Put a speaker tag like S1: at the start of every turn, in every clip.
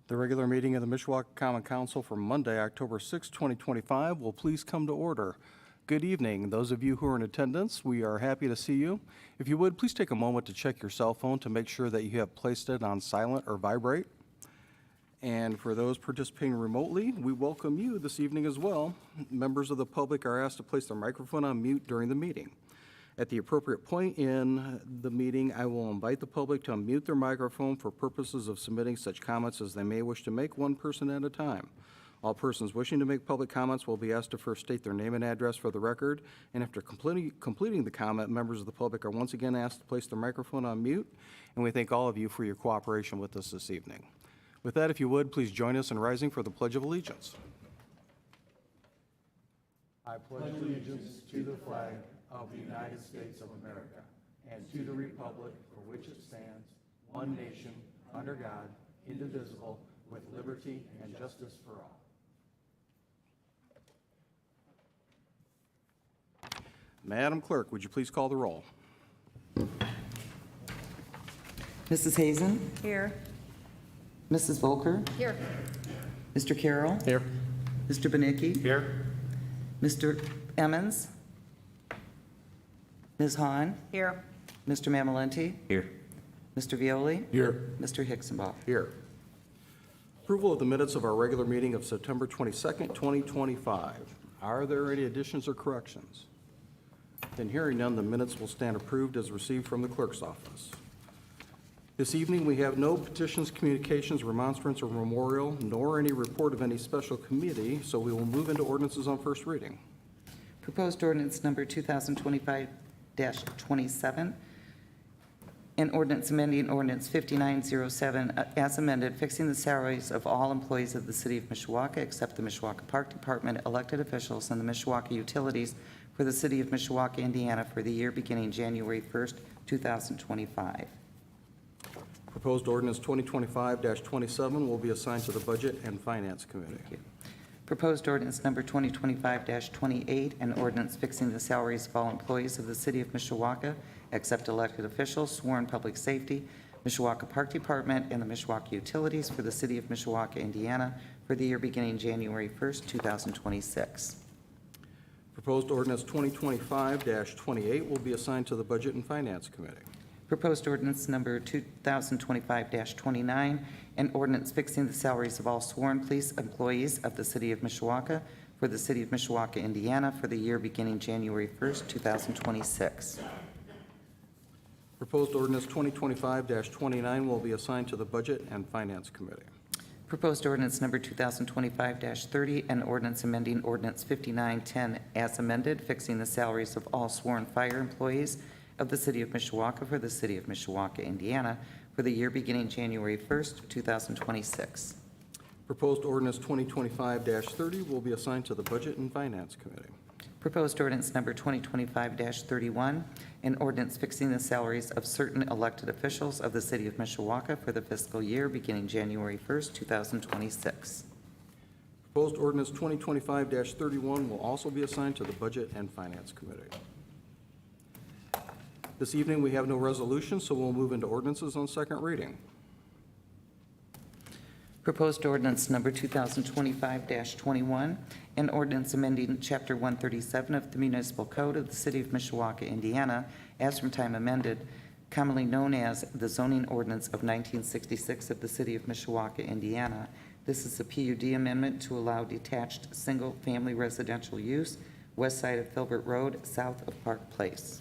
S1: The regular meeting of the Mishawaka Common Council for Monday, October 6, 2025 will please come to order. Good evening. Those of you who are in attendance, we are happy to see you. If you would, please take a moment to check your cell phone to make sure that you have placed it on silent or vibrate. And for those participating remotely, we welcome you this evening as well. Members of the public are asked to place their microphone on mute during the meeting. At the appropriate point in the meeting, I will invite the public to unmute their microphone for purposes of submitting such comments as they may wish to make, one person at a time. All persons wishing to make public comments will be asked to first state their name and address for the record, and after completing the comment, members of the public are once again asked to place their microphone on mute, and we thank all of you for your cooperation with us this evening. With that, if you would, please join us in rising for the Pledge of Allegiance.
S2: I pledge allegiance to the flag of the United States of America and to the republic for which it stands, one nation, under God, indivisible, with liberty and justice for all.
S1: Madam Clerk, would you please call the roll?
S3: Mrs. Hazen?
S4: Here.
S3: Mrs. Volker?
S4: Here.
S3: Mr. Carroll?
S2: Here.
S3: Mr. Benicki?
S2: Here.
S3: Mr. Emmons? Ms. Hahn?
S4: Here.
S3: Mr. Mamalenti?
S2: Here.
S3: Mr. Violi?
S2: Here.
S3: Mr. Hixenbaugh?
S1: Here. Approval of the minutes of our regular meeting of September 22nd, 2025. Are there any additions or corrections? Then hearing none, the minutes will stand approved as received from the clerk's office. This evening, we have no petitions, communications, remonstrance, or memorial, nor any report of any special committee, so we will move into ordinances on first reading.
S3: Proposed ordinance number 2025-27, an ordinance amending ordinance 5907 as amended, fixing the salaries of all employees of the City of Mishawaka except the Mishawaka Park Department, elected officials, and the Mishawaka Utilities for the City of Mishawaka, Indiana for the year beginning January 1st, 2025.
S1: Proposed ordinance 2025-27 will be assigned to the Budget and Finance Committee.
S3: Proposed ordinance number 2025-28, an ordinance fixing the salaries of all employees of the City of Mishawaka, except elected officials, sworn public safety, Mishawaka Park Department, and the Mishawaka Utilities for the City of Mishawaka, Indiana, for the year beginning January 1st, 2026.
S1: Proposed ordinance 2025-28 will be assigned to the Budget and Finance Committee.
S3: Proposed ordinance number 2025-29, an ordinance fixing the salaries of all sworn police employees of the City of Mishawaka for the City of Mishawaka, Indiana, for the year beginning January 1st, 2026.
S1: Proposed ordinance 2025-29 will be assigned to the Budget and Finance Committee.
S3: Proposed ordinance number 2025-30, an ordinance amending ordinance 5910 as amended, fixing the salaries of all sworn fire employees of the City of Mishawaka for the City of Mishawaka, Indiana, for the year beginning January 1st, 2026.
S1: Proposed ordinance 2025-30 will be assigned to the Budget and Finance Committee.
S3: Proposed ordinance number 2025-31, an ordinance fixing the salaries of certain elected officials of the City of Mishawaka for the fiscal year beginning January 1st, 2026.
S1: Proposed ordinance 2025-31 will also be assigned to the Budget and Finance Committee. This evening, we have no resolution, so we'll move into ordinances on second reading.
S3: Proposed ordinance number 2025-21, an ordinance amending Chapter 137 of the Municipal Code of the City of Mishawaka, Indiana, as from time amended, commonly known as the zoning ordinance of 1966 of the City of Mishawaka, Indiana. This is a PUD amendment to allow detached single-family residential use west side of Filbert Road, south of Park Place.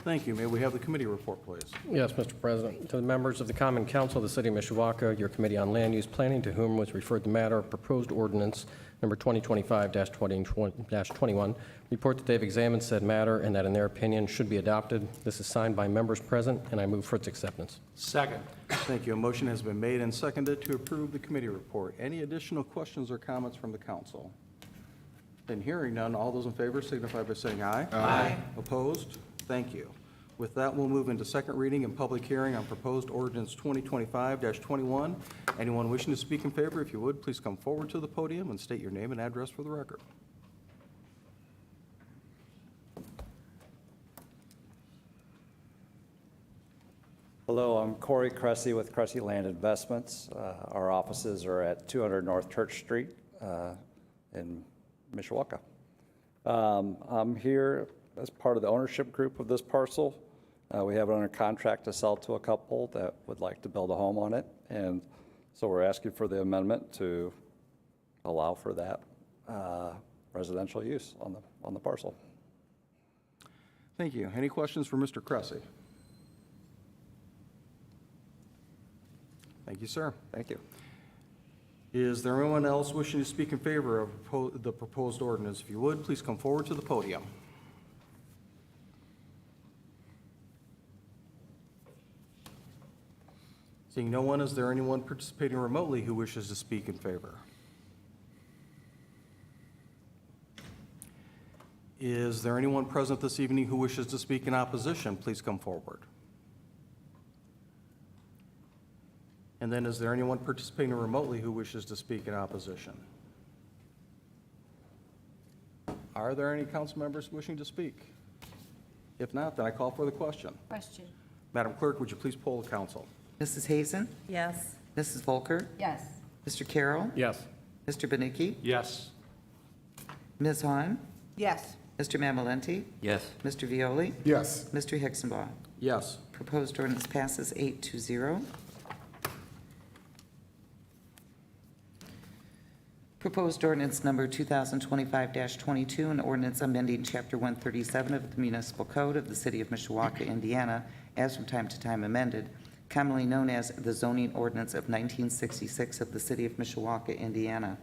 S1: Thank you. May we have the committee report, please?
S5: Yes, Mr. President. To the members of the Common Council of the City of Mishawaka, your Committee on Land Use Planning, to whom was referred the matter of proposed ordinance number 2025-21, report that they've examined said matter and that in their opinion should be adopted. This is signed by members present, and I move for its acceptance.
S2: Second.
S1: Thank you. A motion has been made and seconded to approve the committee report. Any additional questions or comments from the council? Then hearing none, all those in favor signify by saying aye.
S2: Aye.
S1: Opposed? Thank you. With that, we'll move into second reading and public hearing on proposed ordinance 2025-21. Anyone wishing to speak in favor, if you would, please come forward to the podium and state your name and address for the record.
S4: Hello, I'm Corey Cressy with Cressy Land Investments. Our offices are at 200 North Church Street in Mishawaka. I'm here as part of the ownership group of this parcel. We have it under contract to sell to a couple that would like to build a home on it. And so we're asking for the amendment to allow for that residential use on the parcel.
S1: Thank you. Any questions for Mr. Cressy? Thank you, sir.
S4: Thank you.
S1: Is there anyone else wishing to speak in favor of the proposed ordinance? If you would, please come forward to the podium. Seeing no one, is there anyone participating remotely who wishes to speak in favor? Is there anyone present this evening who wishes to speak in opposition? Please come forward. And then, is there anyone participating remotely who wishes to speak in opposition? Are there any council members wishing to speak? If not, then I call for the question.
S6: Question.
S1: Madam Clerk, would you please poll the council?
S3: Mrs. Hazen?
S6: Yes.
S3: Mrs. Volker?
S6: Yes.
S3: Mr. Carroll?
S5: Yes.
S3: Mr. Benicki?
S4: Yes.
S3: Ms. Hahn?
S6: Yes.
S3: Mr. Mammolenti?
S7: Yes.
S3: Mr. Violi?
S2: Yes.
S3: Mr. Hixenbaugh?
S1: Yes.
S3: Proposed ordinance passes 8-0. Proposed ordinance number 2025-22, an ordinance amending Chapter 137 of the Municipal Code of the City of Mishawaka, Indiana, as from time to time amended, commonly known as the zoning ordinance of 1966 of the City of Mishawaka, Indiana.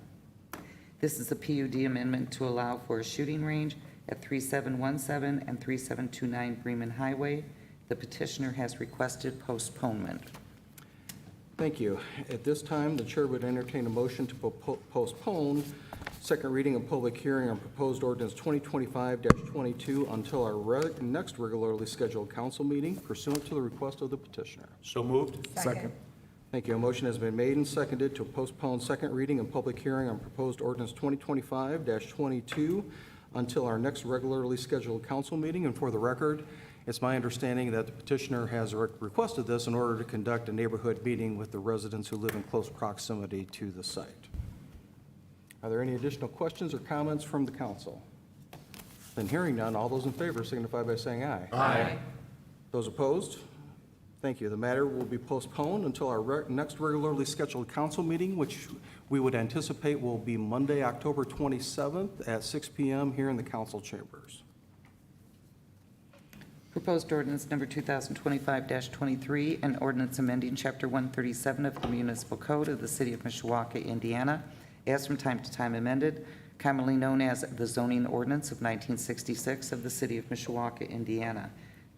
S3: This is a PUD amendment to allow for a shooting range at 3717 and 3729 Bremen Highway. The petitioner has requested postponement.
S1: Thank you. At this time, the chair would entertain a motion to postpone second reading and public hearing on proposed ordinance 2025-22 until our next regularly scheduled council meeting pursuant to the request of the petitioner.
S4: So moved.
S6: Second.
S1: Thank you. A motion has been made and seconded to postpone second reading and public hearing on proposed ordinance 2025-22 until our next regularly scheduled council meeting. And for the record, it's my understanding that the petitioner has requested this in order to conduct a neighborhood meeting with the residents who live in close proximity to the site. Are there any additional questions or comments from the council? Then hearing none, all those in favor signify by saying aye.
S6: Aye.
S1: Those opposed? Thank you. The matter will be postponed until our next regularly scheduled council meeting, which we would anticipate will be Monday, October 27th at 6 p.m. here in the council chambers.
S3: Proposed ordinance number 2025-23, an ordinance amending Chapter 137 of the Municipal Code of the City of Mishawaka, Indiana, as from time to time amended, commonly known as the zoning ordinance of 1966 of the City of Mishawaka, Indiana.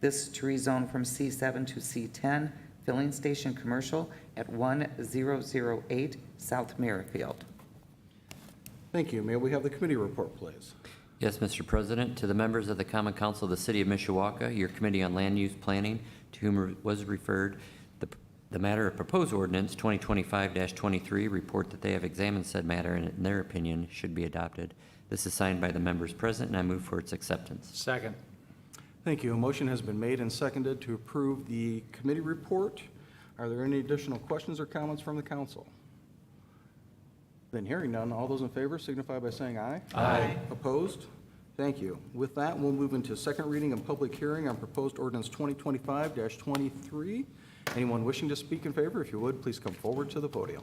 S3: This is to rezone from C7 to C10, filling station commercial at 1008 South Merrifield.
S1: Thank you. May we have the committee report, please?
S7: Yes, Mr. President. To the members of the Common Council of the City of Mishawaka, your Committee on Land Use Planning, to whom was referred the matter of proposed ordinance 2025-23, report that they have examined said matter and in their opinion should be adopted. This is signed by the members present, and I move for its acceptance.
S4: Second.
S1: Thank you. A motion has been made and seconded to approve the committee report. Are there any additional questions or comments from the council? Then hearing none, all those in favor signify by saying aye.
S6: Aye.
S1: Opposed? Thank you. With that, we'll move into second reading and public hearing on proposed ordinance 2025-23. Anyone wishing to speak in favor, if you would, please come forward to the podium.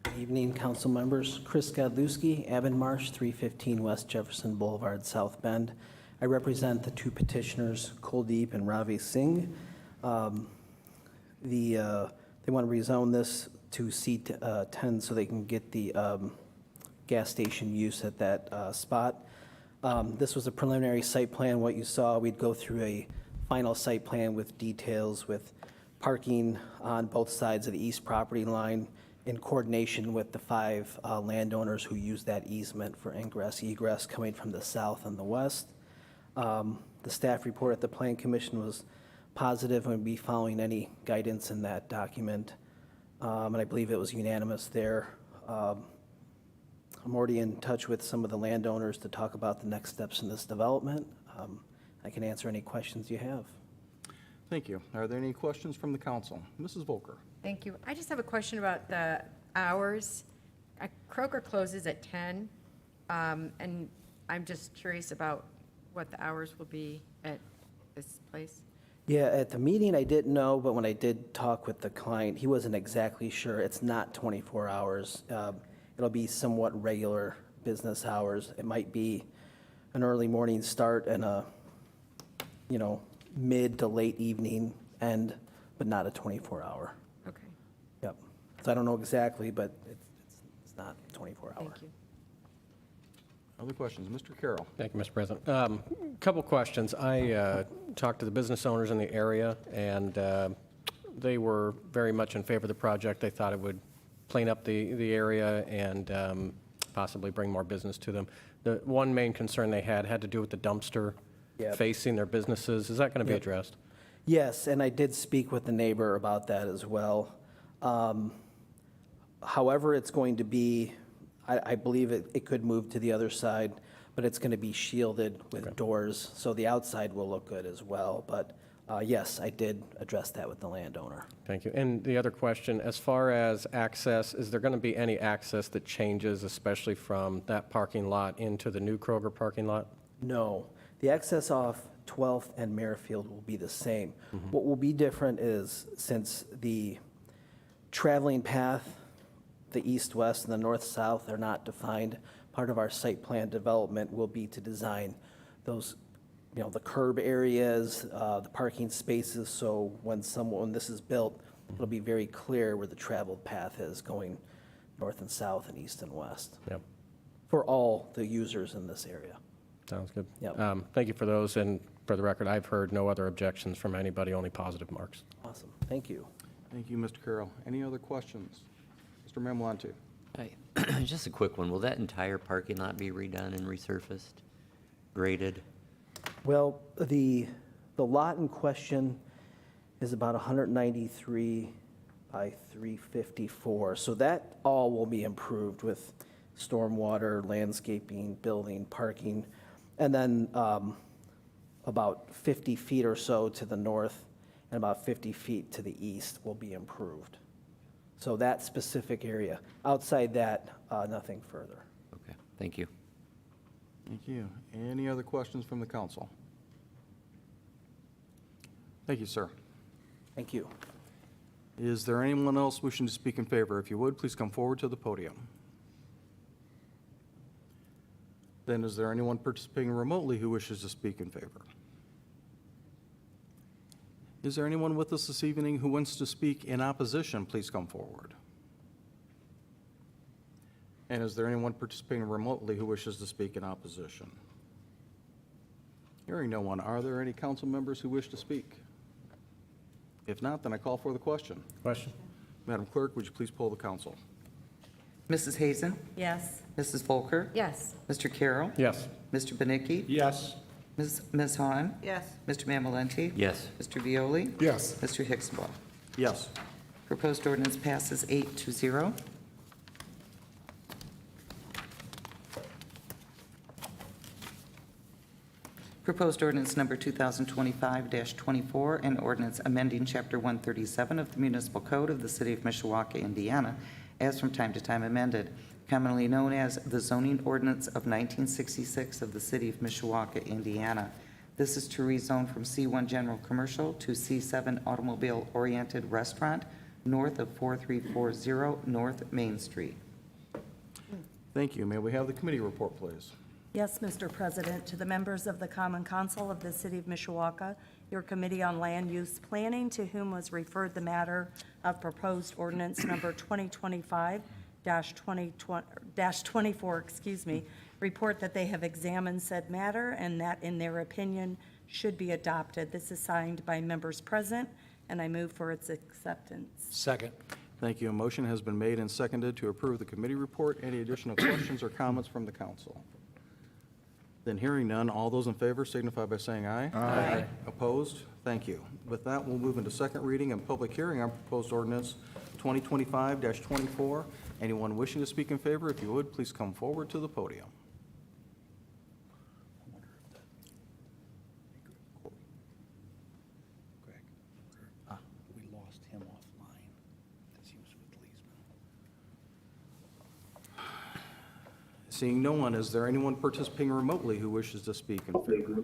S8: Good evening, council members. Chris Godlewski, Avonmarsh, 315 West Jefferson Boulevard, South Bend. I represent the two petitioners, Kuldeep and Ravi Singh. They want to rezone this to C10 so they can get the gas station use at that spot. This was a preliminary site plan. What you saw, we'd go through a final site plan with details with parking on both sides of the east property line in coordination with the 5 landowners who use that easement for ingress, egress coming from the south and the west. The staff report at the Plan Commission was positive and would be following any guidance in that document. And I believe it was unanimous there. I'm already in touch with some of the landowners to talk about the next steps in this development. I can answer any questions you have.
S1: Thank you. Are there any questions from the council? Mrs. Volker?
S6: Thank you. I just have a question about the hours. Kroger closes at 10, and I'm just curious about what the hours will be at this place.
S8: Yeah, at the meeting, I didn't know, but when I did talk with the client, he wasn't exactly sure. It's not 24 hours. It'll be somewhat regular business hours. It might be an early morning start and a, mid to late evening end, but not a 24-hour.
S6: Okay,
S8: Yep. So I don't know exactly, but it's not 24 hour.
S6: thank you.
S1: Other questions? Mr. Carroll?
S5: Thank you, Mr. President. Couple questions. I talked to the business owners in the area, and they were very much in favor of the project. They thought it would clean up the area and possibly bring more business to them. The one main concern they had to do with the dumpster
S8: Yep.
S5: facing their businesses. Is that going to be
S8: Yep.
S5: addressed?
S8: Yes, and I did speak with the neighbor about that as well. However, it's going to be, I believe it could move to the other side, but it's going to be shielded with doors, so the outside will look good as well. But yes, I did address that with the landowner.
S5: Thank you. And the other question, as far as access, is there going to be any access that changes, especially from that parking lot into the new Kroger parking lot?
S8: No, the access off 12th and Merrifield will be the same. What will be different is, since the traveling path, the east-west and the north-south are not defined, part of our site plan development will be to design those, the curb areas, the parking spaces, so when this is built, it'll be very clear where the traveled path is going north and south and east and west
S5: Yep.
S8: for all the users in this area.
S5: Sounds good.
S8: Yep.
S5: Thank you for those, and for the record, I've heard no other objections from anybody, only positive marks.
S8: Awesome, thank you.
S1: Thank you, Mr. Carroll. Any other questions? Mr. Mamalante?
S7: Hi. Just a quick one. Will that entire parking lot be redone and resurfaced, graded?
S8: Well, the lot in question is about 193 by 354, so that all will be improved with stormwater, landscaping, building, parking, and then about 50 feet or so to the north and about 50 feet to the east will be improved. So that specific area. Outside that, nothing further.
S7: Okay, thank you.
S1: Thank you. Any other questions from the council? Thank you, sir.
S8: Thank you.
S1: Is there anyone else wishing to speak in favor? If you would, please come forward to the podium. Then is there anyone participating remotely who wishes to speak in favor? Is there anyone with us this evening who wants to speak in opposition? Please come forward. And is there anyone participating remotely who wishes to speak in opposition? Hearing no one, are there any council members who wish to speak? If not, then I call for the question.
S5: Question?
S1: Madam Clerk, would you please poll the council?
S3: Mrs. Hazen?
S6: Yes.
S3: Mrs. Volker?
S6: Yes.
S3: Mr. Carroll?
S5: Yes.
S3: Mr. Benicki?
S2: Yes.
S3: Ms. Hahn?
S6: Yes.
S3: Mr. Mamalenti?
S7: Yes.
S3: Mr. Violi?
S2: Yes.
S3: Mr. Hicksaball?
S1: Yes.
S3: Proposed ordinance passes 8-0. Proposed ordinance number 2025-24, an ordinance amending Chapter 137 of the Municipal Code of the City of Mishawaka, Indiana, as from time to time amended, commonly known as the zoning ordinance of 1966 of the City of Mishawaka, Indiana. This is to rezone from C1 General Commercial to C7 Automobile-Oriented Restaurant, north of 4340 North Main Street.
S1: Thank you. May we have the committee report, please?
S9: Yes, Mr. President, to the members of the Common Council of the City of Mishawaka, your Committee on Land Use Planning, to whom was referred the matter of proposed ordinance number 2025-24, report that they have examined said matter and that, in their opinion, should be adopted. This is signed by members present, and I move for its acceptance.
S2: Second.
S1: Thank you. A motion has been made and seconded to approve the committee report. Any additional questions or comments from the council? Then hearing none, all those in favor signify by saying aye. Aye. Opposed? Thank you. With that, we'll move into second reading and public hearing on proposed ordinance 2025-24. Anyone wishing to speak in favor, if you would, please come forward to the podium. Seeing no one, is there anyone participating remotely who wishes to speak in favor?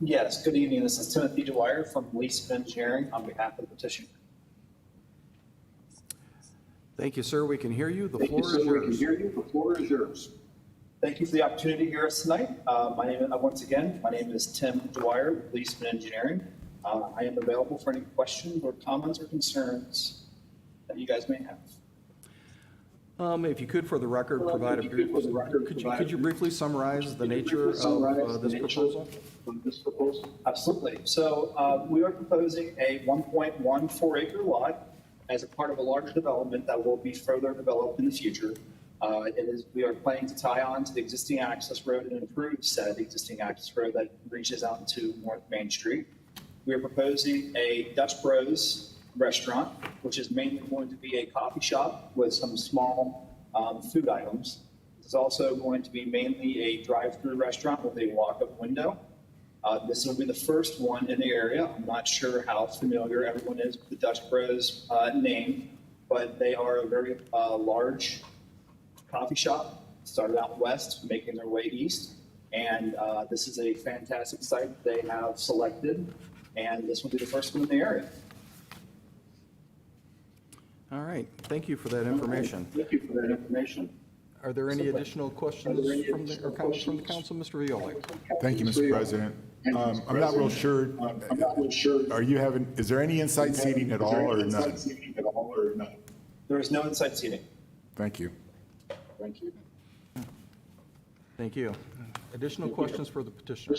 S10: Yes, good evening. This is Timothy Dwyer from Leeson Engineering on behalf of the petitioner.
S1: Thank you, sir. We can hear you. The
S10: Thank you,
S1: floor
S10: sir.
S1: is
S10: We can
S1: yours.
S10: hear you. The floor is yours. Thank you for the opportunity to hear us tonight. Once again, my name is Tim Dwyer with Leeson Engineering. I am available for any questions or comments or concerns that you guys may have.
S1: If you could, for the record, provide a brief, could you briefly summarize the nature of this proposal?
S10: Absolutely. So we are proposing a 1.14 acre lot as a part of a larger development that will be further developed in the future. We are planning to tie on to the existing access road and improve the existing access road that reaches out to North Main Street. We are proposing a Dutch Bros restaurant, which is mainly going to be a coffee shop with some small food items. It's also going to be mainly a drive-through restaurant with a walk-up window. This will be the first one in the area. I'm not sure how familiar everyone is with the Dutch Bros name, but they are a very large coffee shop, started out west, making their way east. And this is a fantastic site they have selected, and this will be the first one in the area.
S1: All right. Thank you for that information.
S10: Thank you for that information.
S1: Are there any additional questions from the, or comments from the council? Mr. Violi?
S11: Thank you, Mr. President. I'm not real sure. Are you having, is there any inside seating at all or none?
S10: There is no inside seating.
S11: Thank you.
S10: Thank you.
S1: Thank you. Additional questions for the petitioner?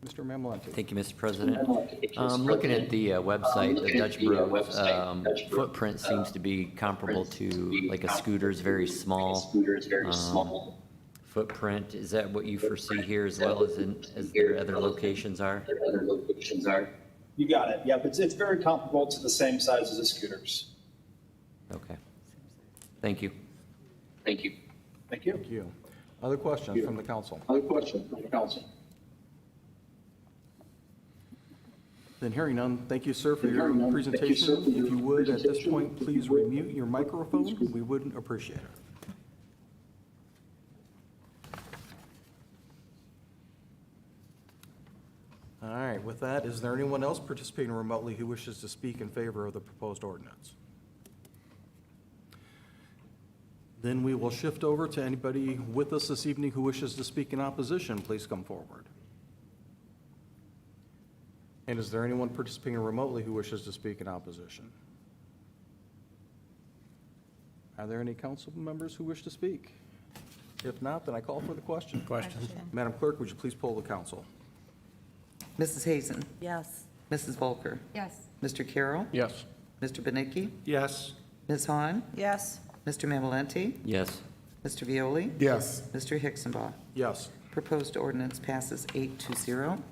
S1: Mr. Mamalenti?
S7: Thank you, Mr. President. Looking at the website, the Dutch Bros footprint seems to be comparable to like a Scooter's, very small footprint. Is that what you foresee here as well as their other locations are?
S10: You got it. Yeah, but it's very comparable to the same size as the Scooters.
S7: Okay. Thank you.
S10: Thank you. Thank you.
S1: Thank you. Other questions from the council?
S10: Other questions from the council?
S1: Then hearing none, thank you, sir, for your presentation. If you would, at this point, please remute your microphone. We would appreciate it. All right, with that, is there anyone else participating remotely who wishes to speak in favor of the proposed ordinance? Then we will shift over to anybody with us this evening who wishes to speak in opposition. Please come forward. And is there anyone participating remotely who wishes to speak in opposition? Are there any council members who wish to speak? If not, then I call for the question. Madam Clerk, would you please poll the council?
S3: Mrs. Hazen,
S9: Yes.
S3: Mrs. Volker,
S6: Yes.
S3: Mr. Carroll,
S5: Yes.
S3: Mr. Benicki,
S1: Yes.
S3: Ms. Hahn,
S9: Yes.
S3: Mr. Mamalenti,
S7: Yes.
S3: Mr. Violi,
S11: Yes.
S3: Mr. Hicksonbaugh.
S1: Yes.
S3: Proposed ordinance passes 8-0.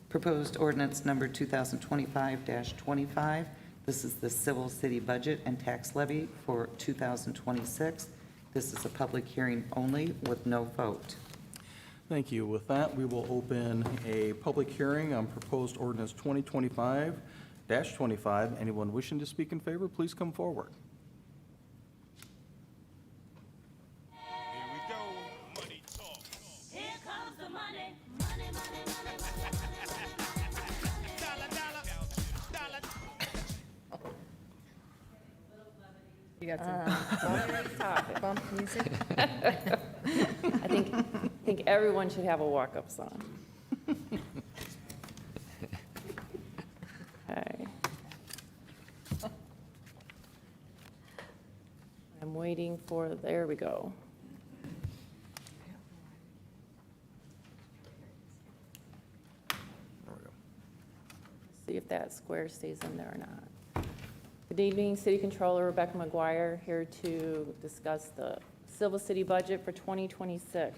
S3: Proposed ordinance number 2025-25. This is the civil city budget and tax levy for 2026. This is a public hearing only with no vote.
S1: Thank you. With that, we will open a public hearing on proposed ordinance 2025-25. Anyone wishing to speak in favor, please come forward.
S12: Here comes the money, money, money, money, money. Dollar, dollar,
S6: You got some bump music?
S13: I think everyone should have a walk-up song. Okay. I'm waiting for, there we go. See if that square stays in there or not. Good evening, City Controller Rebecca McGuire, here to discuss the Civil City budget for 2026.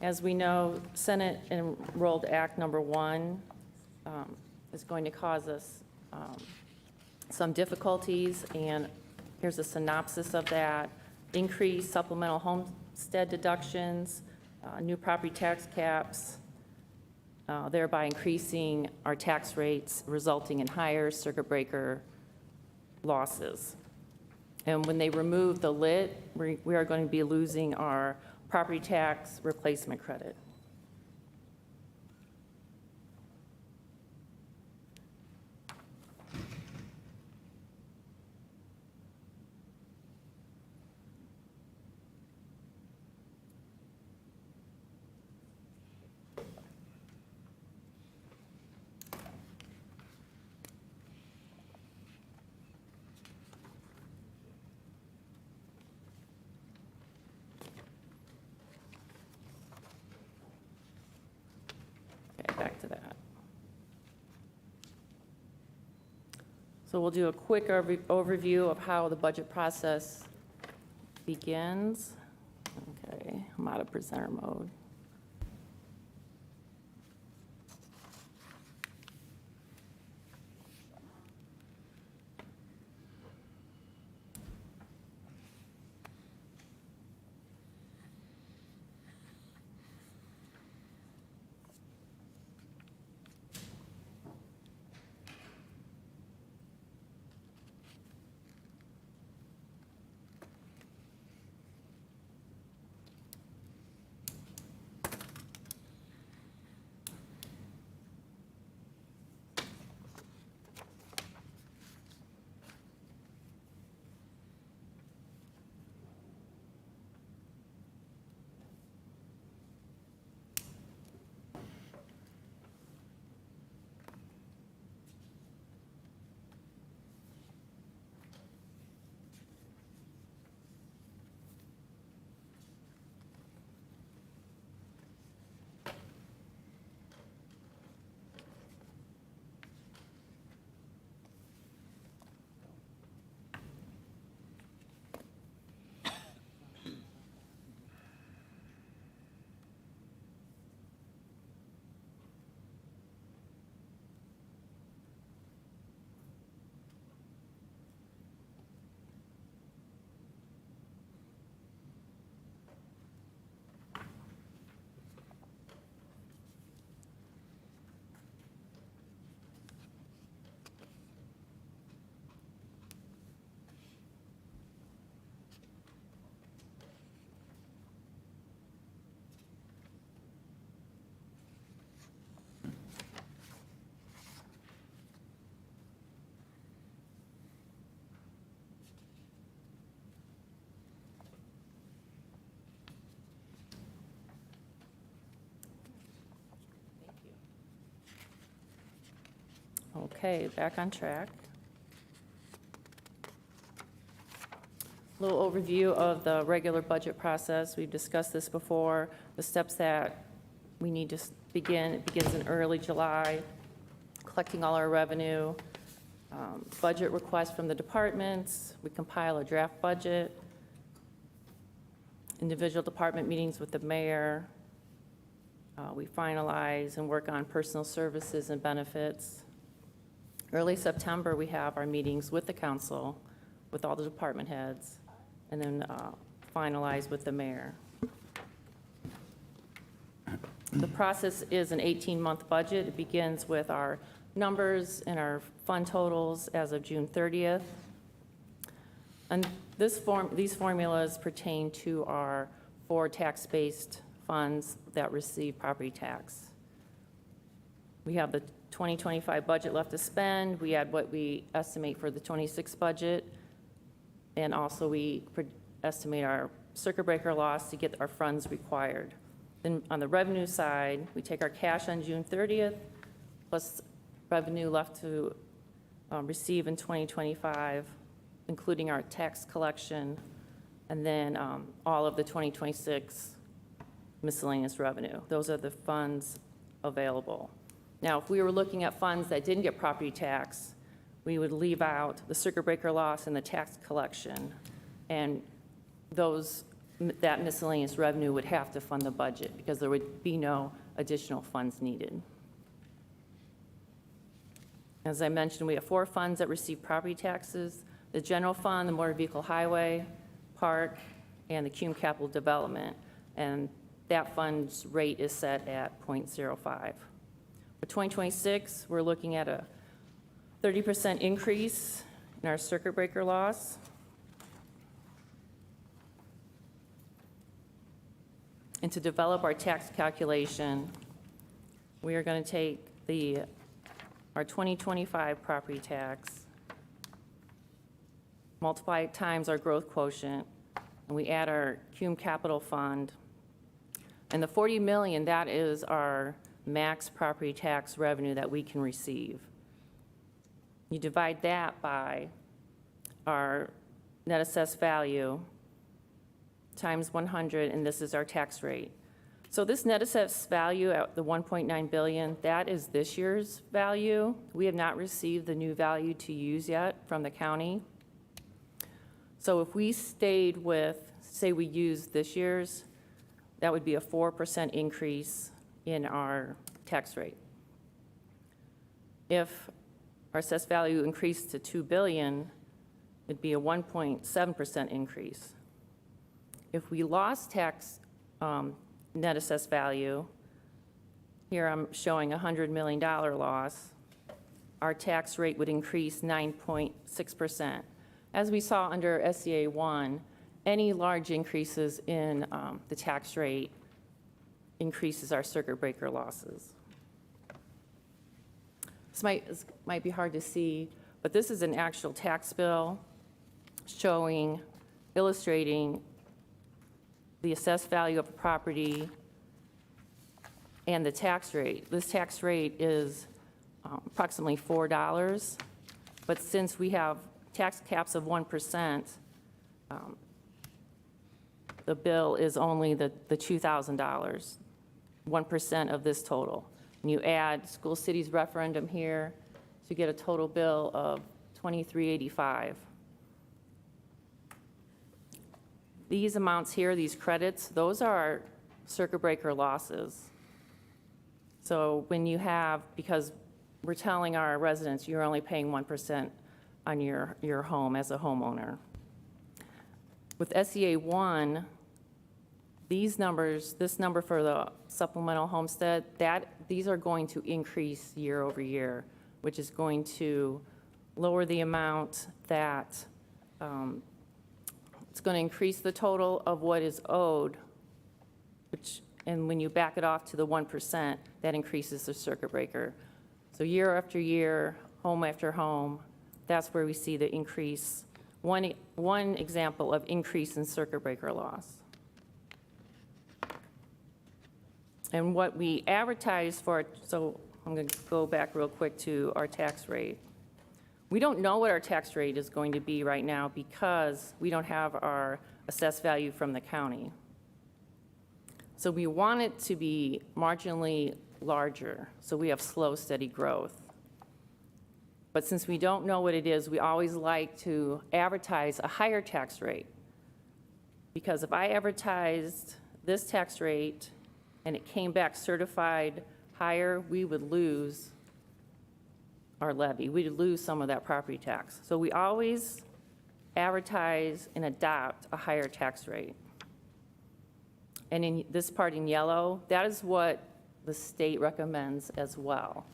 S13: As we know, Senate Enrolled Act Number 1 is going to cause us some difficulties, and here's a synopsis of that. increase supplemental homestead deductions, new property tax caps, thereby increasing our tax rates, resulting in higher circuit breaker losses. And when they remove the lit, we are going to be losing our property tax replacement credit. Okay, back to that. So we'll do a quick overview of how the budget process begins. Okay, I'm out of presenter mode. Okay, back on track. Little overview of the regular budget process. We've discussed this before. The steps that we need to begin, it begins in early July, collecting all our revenue, budget requests from the departments. We compile a draft budget, individual department meetings with the mayor. We finalize and work on personal services and benefits. Early September, we have our meetings with the council, with all the department heads, and then finalize with the mayor. The process is an 18-month budget. It begins with our numbers and our fund totals as of June 30th. And these formulas pertain to our 4 tax-based funds that receive property tax. We have the 2025 budget left to spend. We add what we estimate for the 26 budget. And also we estimate our circuit breaker loss to get our funds required. Then on the revenue side, we take our cash on June 30th, plus revenue left to receive in 2025, including our tax collection, and then all of the 2026 miscellaneous revenue. Those are the funds available. Now, if we were looking at funds that didn't get property tax, we would leave out the circuit breaker loss and the tax collection, and that miscellaneous revenue would have to fund the budget because there would be no additional funds needed. As I mentioned, we have 4 funds that receive property taxes: the general fund, the motor vehicle highway, park, and the Cume Capital Development, and that fund's rate is set at 0.05. For 2026, we're looking at a 30% increase in our circuit breaker loss. And to develop our tax calculation, we are going to take our 2025 property tax, multiply it times our growth quotient, and we add our Cume Capital Fund. And the 40 million, that is our max property tax revenue that we can receive. You divide that by our net assessed value times 100, and this is our tax rate. So this net assessed value at the 1.9 billion, that is this year's value. We have not received the new value to use yet from the county. So if we stayed with, say we used this year's, that would be a 4% increase in our tax rate. If our assessed value increased to 2 billion, it'd be a 1.7% increase. If we lost tax net assessed value, here I'm showing a $100 million loss, our tax rate would increase 9.6%. As we saw under SCA 1, any large increases in the tax rate increases our circuit breaker losses. This might be hard to see, but this is an actual tax bill illustrating the assessed value of a property and the tax rate. This tax rate is approximately $4, but since we have tax caps of 1%, the bill is only the $2,000, 1% of this total. And you add School Cities referendum here to get a total bill of $23.85. These amounts here, these credits, those are our circuit breaker losses. So when you have, because we're telling our residents you're only paying 1% on your home as a homeowner. With SCA 1, these numbers, this number for the supplemental homestead, these are going to increase year over year, which is going to lower the amount that, it's going to increase the total of what is owed, and when you back it off to the 1%, that increases the circuit breaker. So year after year, home after home, that's where we see the increase, one example of increase in circuit breaker loss. And what we advertise for, so I'm going to go back real quick to our tax rate. We don't know what our tax rate is going to be right now because we don't have our assessed value from the county. So we want it to be marginally larger, so we have slow, steady growth. But since we don't know what it is, we always like to advertise a higher tax rate. Because if I advertised this tax rate and it came back certified higher, we would lose our levy. We'd lose some of that property tax. So we always advertise and adopt a higher tax rate. And in this part in yellow, that is what the state recommends as well.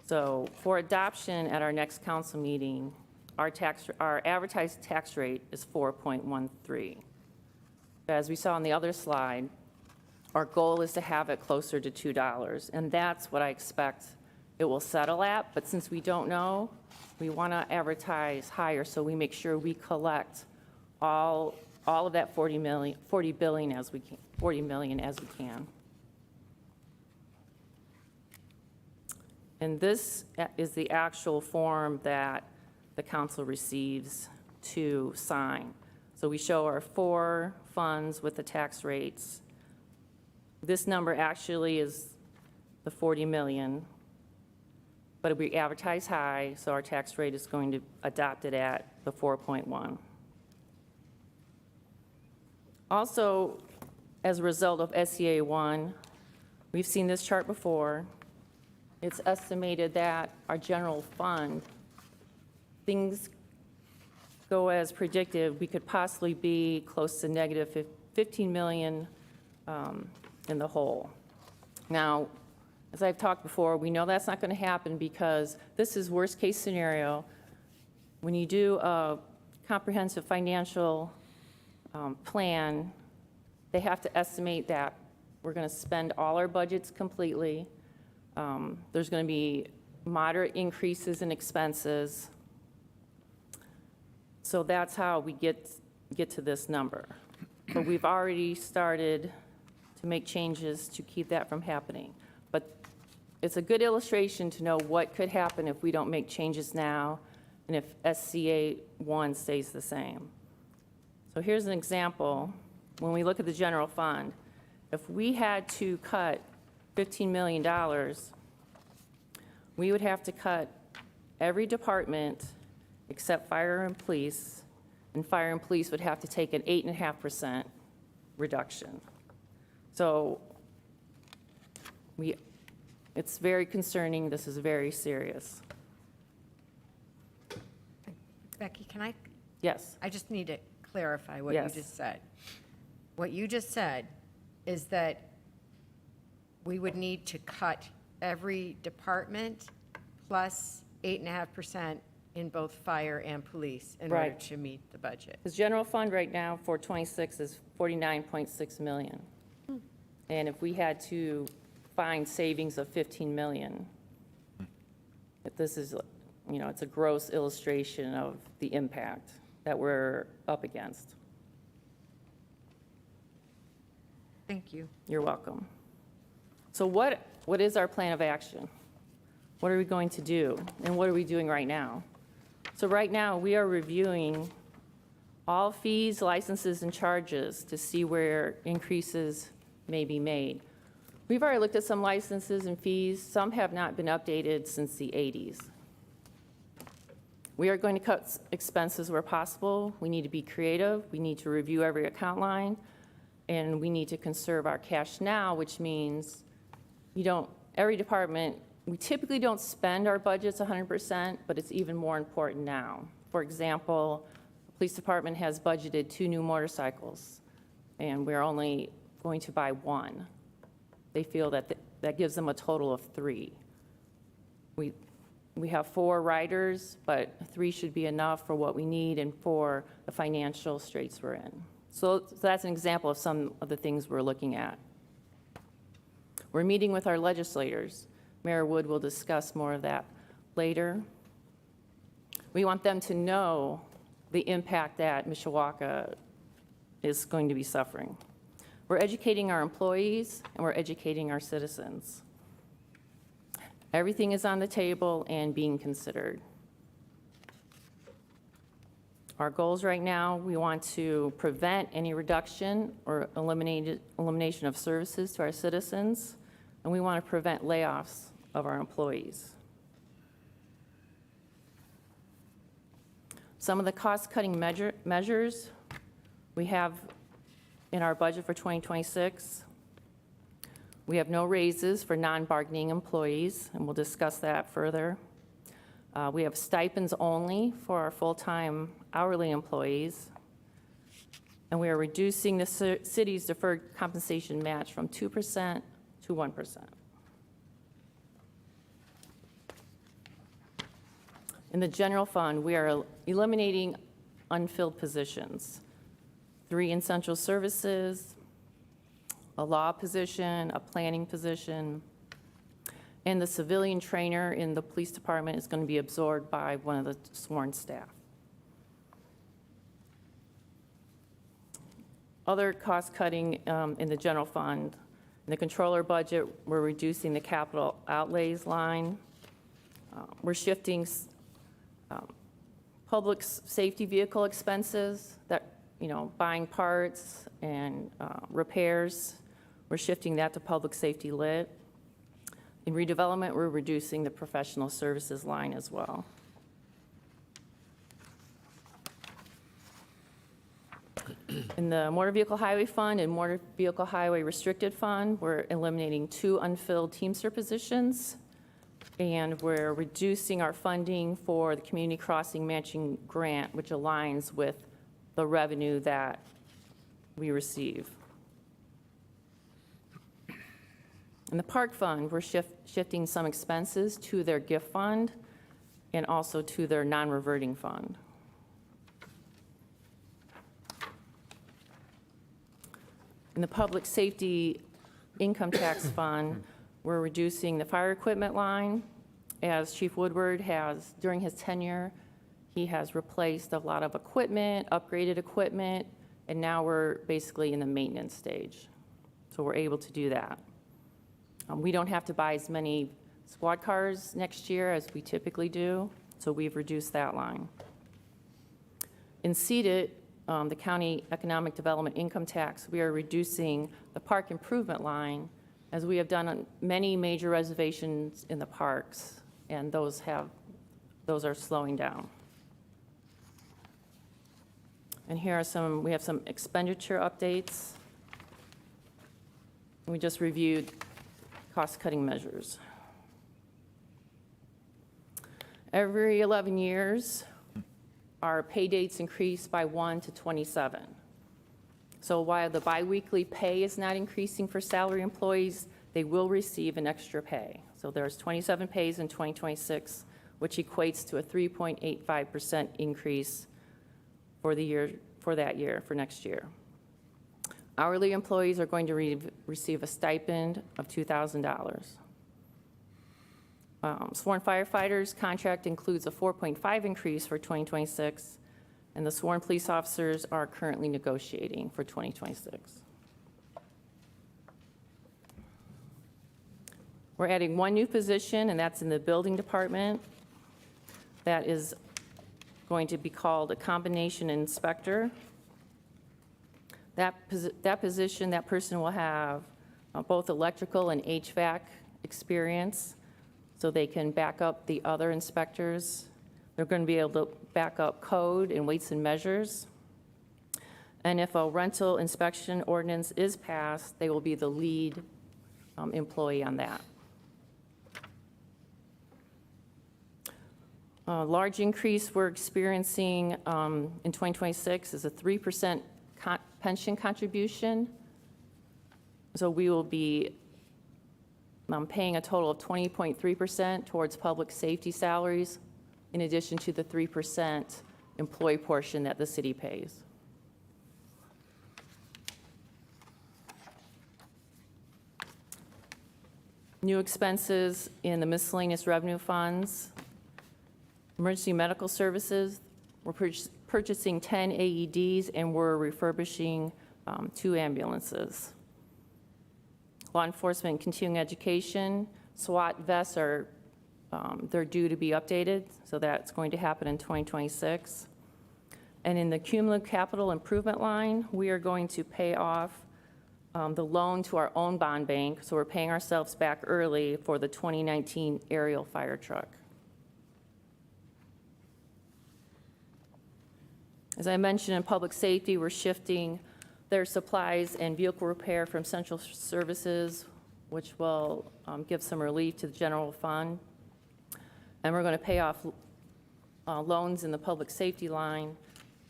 S13: So for adoption at our next council meeting, our advertised tax rate is 4.13. As we saw on the other slide, our goal is to have it closer to $2, and that's what I expect it will settle at. But since we don't know, we want to advertise higher so we make sure we collect all of that 40 million as we can. And this is the actual form that the council receives to sign. So we show our 4 funds with the tax rates. This number actually is the 40 million, but we advertise high, so our tax rate is going to adopt it at the 4.1. Also, as a result of SCA 1, we've seen this chart before. It's estimated that our general fund, things go as predicted, we could possibly be close to negative 15 million in the hole. Now, as I've talked before, we know that's not going to happen because this is worst-case scenario. When you do a comprehensive financial plan, they have to estimate that we're going to spend all our budgets completely. There's going to be moderate increases in expenses. So that's how we get to this number. But we've already started to make changes to keep that from happening. But it's a good illustration to know what could happen if we don't make changes now and if SCA 1 stays the same. So here's an example. When we look at the general fund, if we had to cut $15 million, we would have to cut every department except fire and police, and fire and police would have to take an 8.5% reduction. So it's very concerning. This is very serious.
S6: Becky, can I,
S13: Yes,
S6: I just need to clarify what you
S13: Yes.
S6: just said. What you just said is that we would need to cut every department plus 8.5% in both fire and police in order
S13: Right.
S6: to meet the budget.
S13: the general fund right now for '26 is 49.6 million. And if we had to find savings of 15 million, this is, it's a gross illustration of the impact that we're up against.
S6: Thank you.
S13: You're welcome. So what is our plan of action? What are we going to do? And what are we doing right now? So right now, we are reviewing all fees, licenses, and charges to see where increases may be made. We've already looked at some licenses and fees. Some have not been updated since the 80s. We are going to cut expenses where possible. We need to be creative. We need to review every account line. And we need to conserve our cash now, which means every department, we typically don't spend our budgets 100%, but it's even more important now. For example, the police department has budgeted 2 new motorcycles, and we're only going to buy 1. They feel that that gives them a total of 3. We have 4 riders, but 3 should be enough for what we need and for the financial straits we're in. So that's an example of some of the things we're looking at. We're meeting with our legislators. Mayor Wood will discuss more of that later. We want them to know the impact that Mishawaka is going to be suffering. We're educating our employees, and we're educating our citizens. Everything is on the table and being considered. Our goals right now, we want to prevent any reduction or elimination of services to our citizens, and we want to prevent layoffs of our employees. Some of the cost-cutting measures we have in our budget for 2026. We have no raises for non-bargaining employees, and we'll discuss that further. We have stipends only for our full-time hourly employees. And we are reducing the city's deferred compensation match from 2% to 1%. In the general fund, we are eliminating unfilled positions. 3 in central services, a law position, a planning position, and the civilian trainer in the police department is going to be absorbed by one of the sworn staff. Other cost-cutting in the general fund. In the controller budget, we're reducing the capital outlays line. We're shifting public safety vehicle expenses, that, buying parts and repairs. We're shifting that to public safety lit. In redevelopment, we're reducing the professional services line as well. In the motor vehicle highway fund and motor vehicle highway restricted fund, we're eliminating 2 unfilled Teamster positions. And we're reducing our funding for the Community Crossing Matching Grant, which aligns with the revenue that we receive. In the Park Fund, we're shifting some expenses to their gift fund and also to their non-reverting fund. In the Public Safety Income Tax Fund, we're reducing the fire equipment line. As Chief Woodward has, during his tenure, he has replaced a lot of equipment, upgraded equipment, and now we're basically in the maintenance stage. So we're able to do that. We don't have to buy as many squad cars next year as we typically do, so we've reduced that line. In CEDAT, the County Economic Development Income Tax, we are reducing the park improvement line, as we have done on many major reservations in the parks, and those are slowing down. And here are we have some expenditure updates. We just reviewed cost-cutting measures. Every 11 years, our pay dates increase by 1 to 27. So while the biweekly pay is not increasing for salary employees, they will receive an extra pay. So there's 27 pays in 2026, which equates to a 3.85% increase for that year, for next year. Hourly employees are going to receive a stipend of $2,000. Sworn firefighters contract includes a 4.5 increase for 2026, and the sworn police officers are currently negotiating for 2026. We're adding one new position, and that's in the building department. That is going to be called a combination inspector. That position, that person will have both electrical and HVAC experience, so they can back up the other inspectors. They're going to be able to back up code and weights and measures. And if a rental inspection ordinance is passed, they will be the lead employee on that. A large increase we're experiencing in 2026 is a 3% pension contribution. So we will be paying a total of 20.3% towards public safety salaries, in addition to the 3% employee portion that the city pays. New expenses in the miscellaneous revenue funds. Emergency medical services, we're purchasing 10 AEDs, and we're refurbishing 2 ambulances. Law enforcement and continuing education, SWAT vests are, they're due to be updated, so that's going to happen in 2026. And in the cumulative capital improvement line, we are going to pay off the loan to our own bond bank, so we're paying ourselves back early for the 2019 aerial fire truck. As I mentioned, in public safety, we're shifting their supplies and vehicle repair from central services, which will give some relief to the general fund. And we're going to pay off loans in the public safety line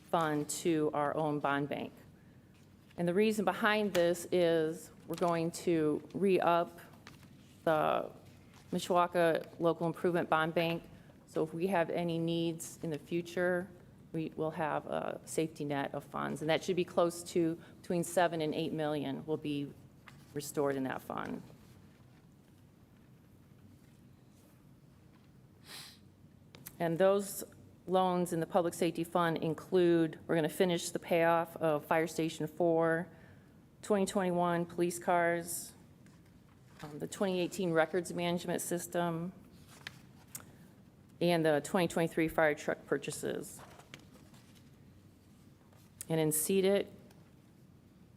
S13: fund to our own bond bank. And the reason behind this is we're going to re-up the Mishawaka Local Improvement Bond Bank. So if we have any needs in the future, we will have a safety net of funds, and that should be close to between 7 and 8 million will be restored in that fund. And those loans in the public safety fund include, we're going to finish the payoff of Fire Station 4, 2021 police cars, the 2018 records management system, and the 2023 fire truck purchases. And in CEDAT,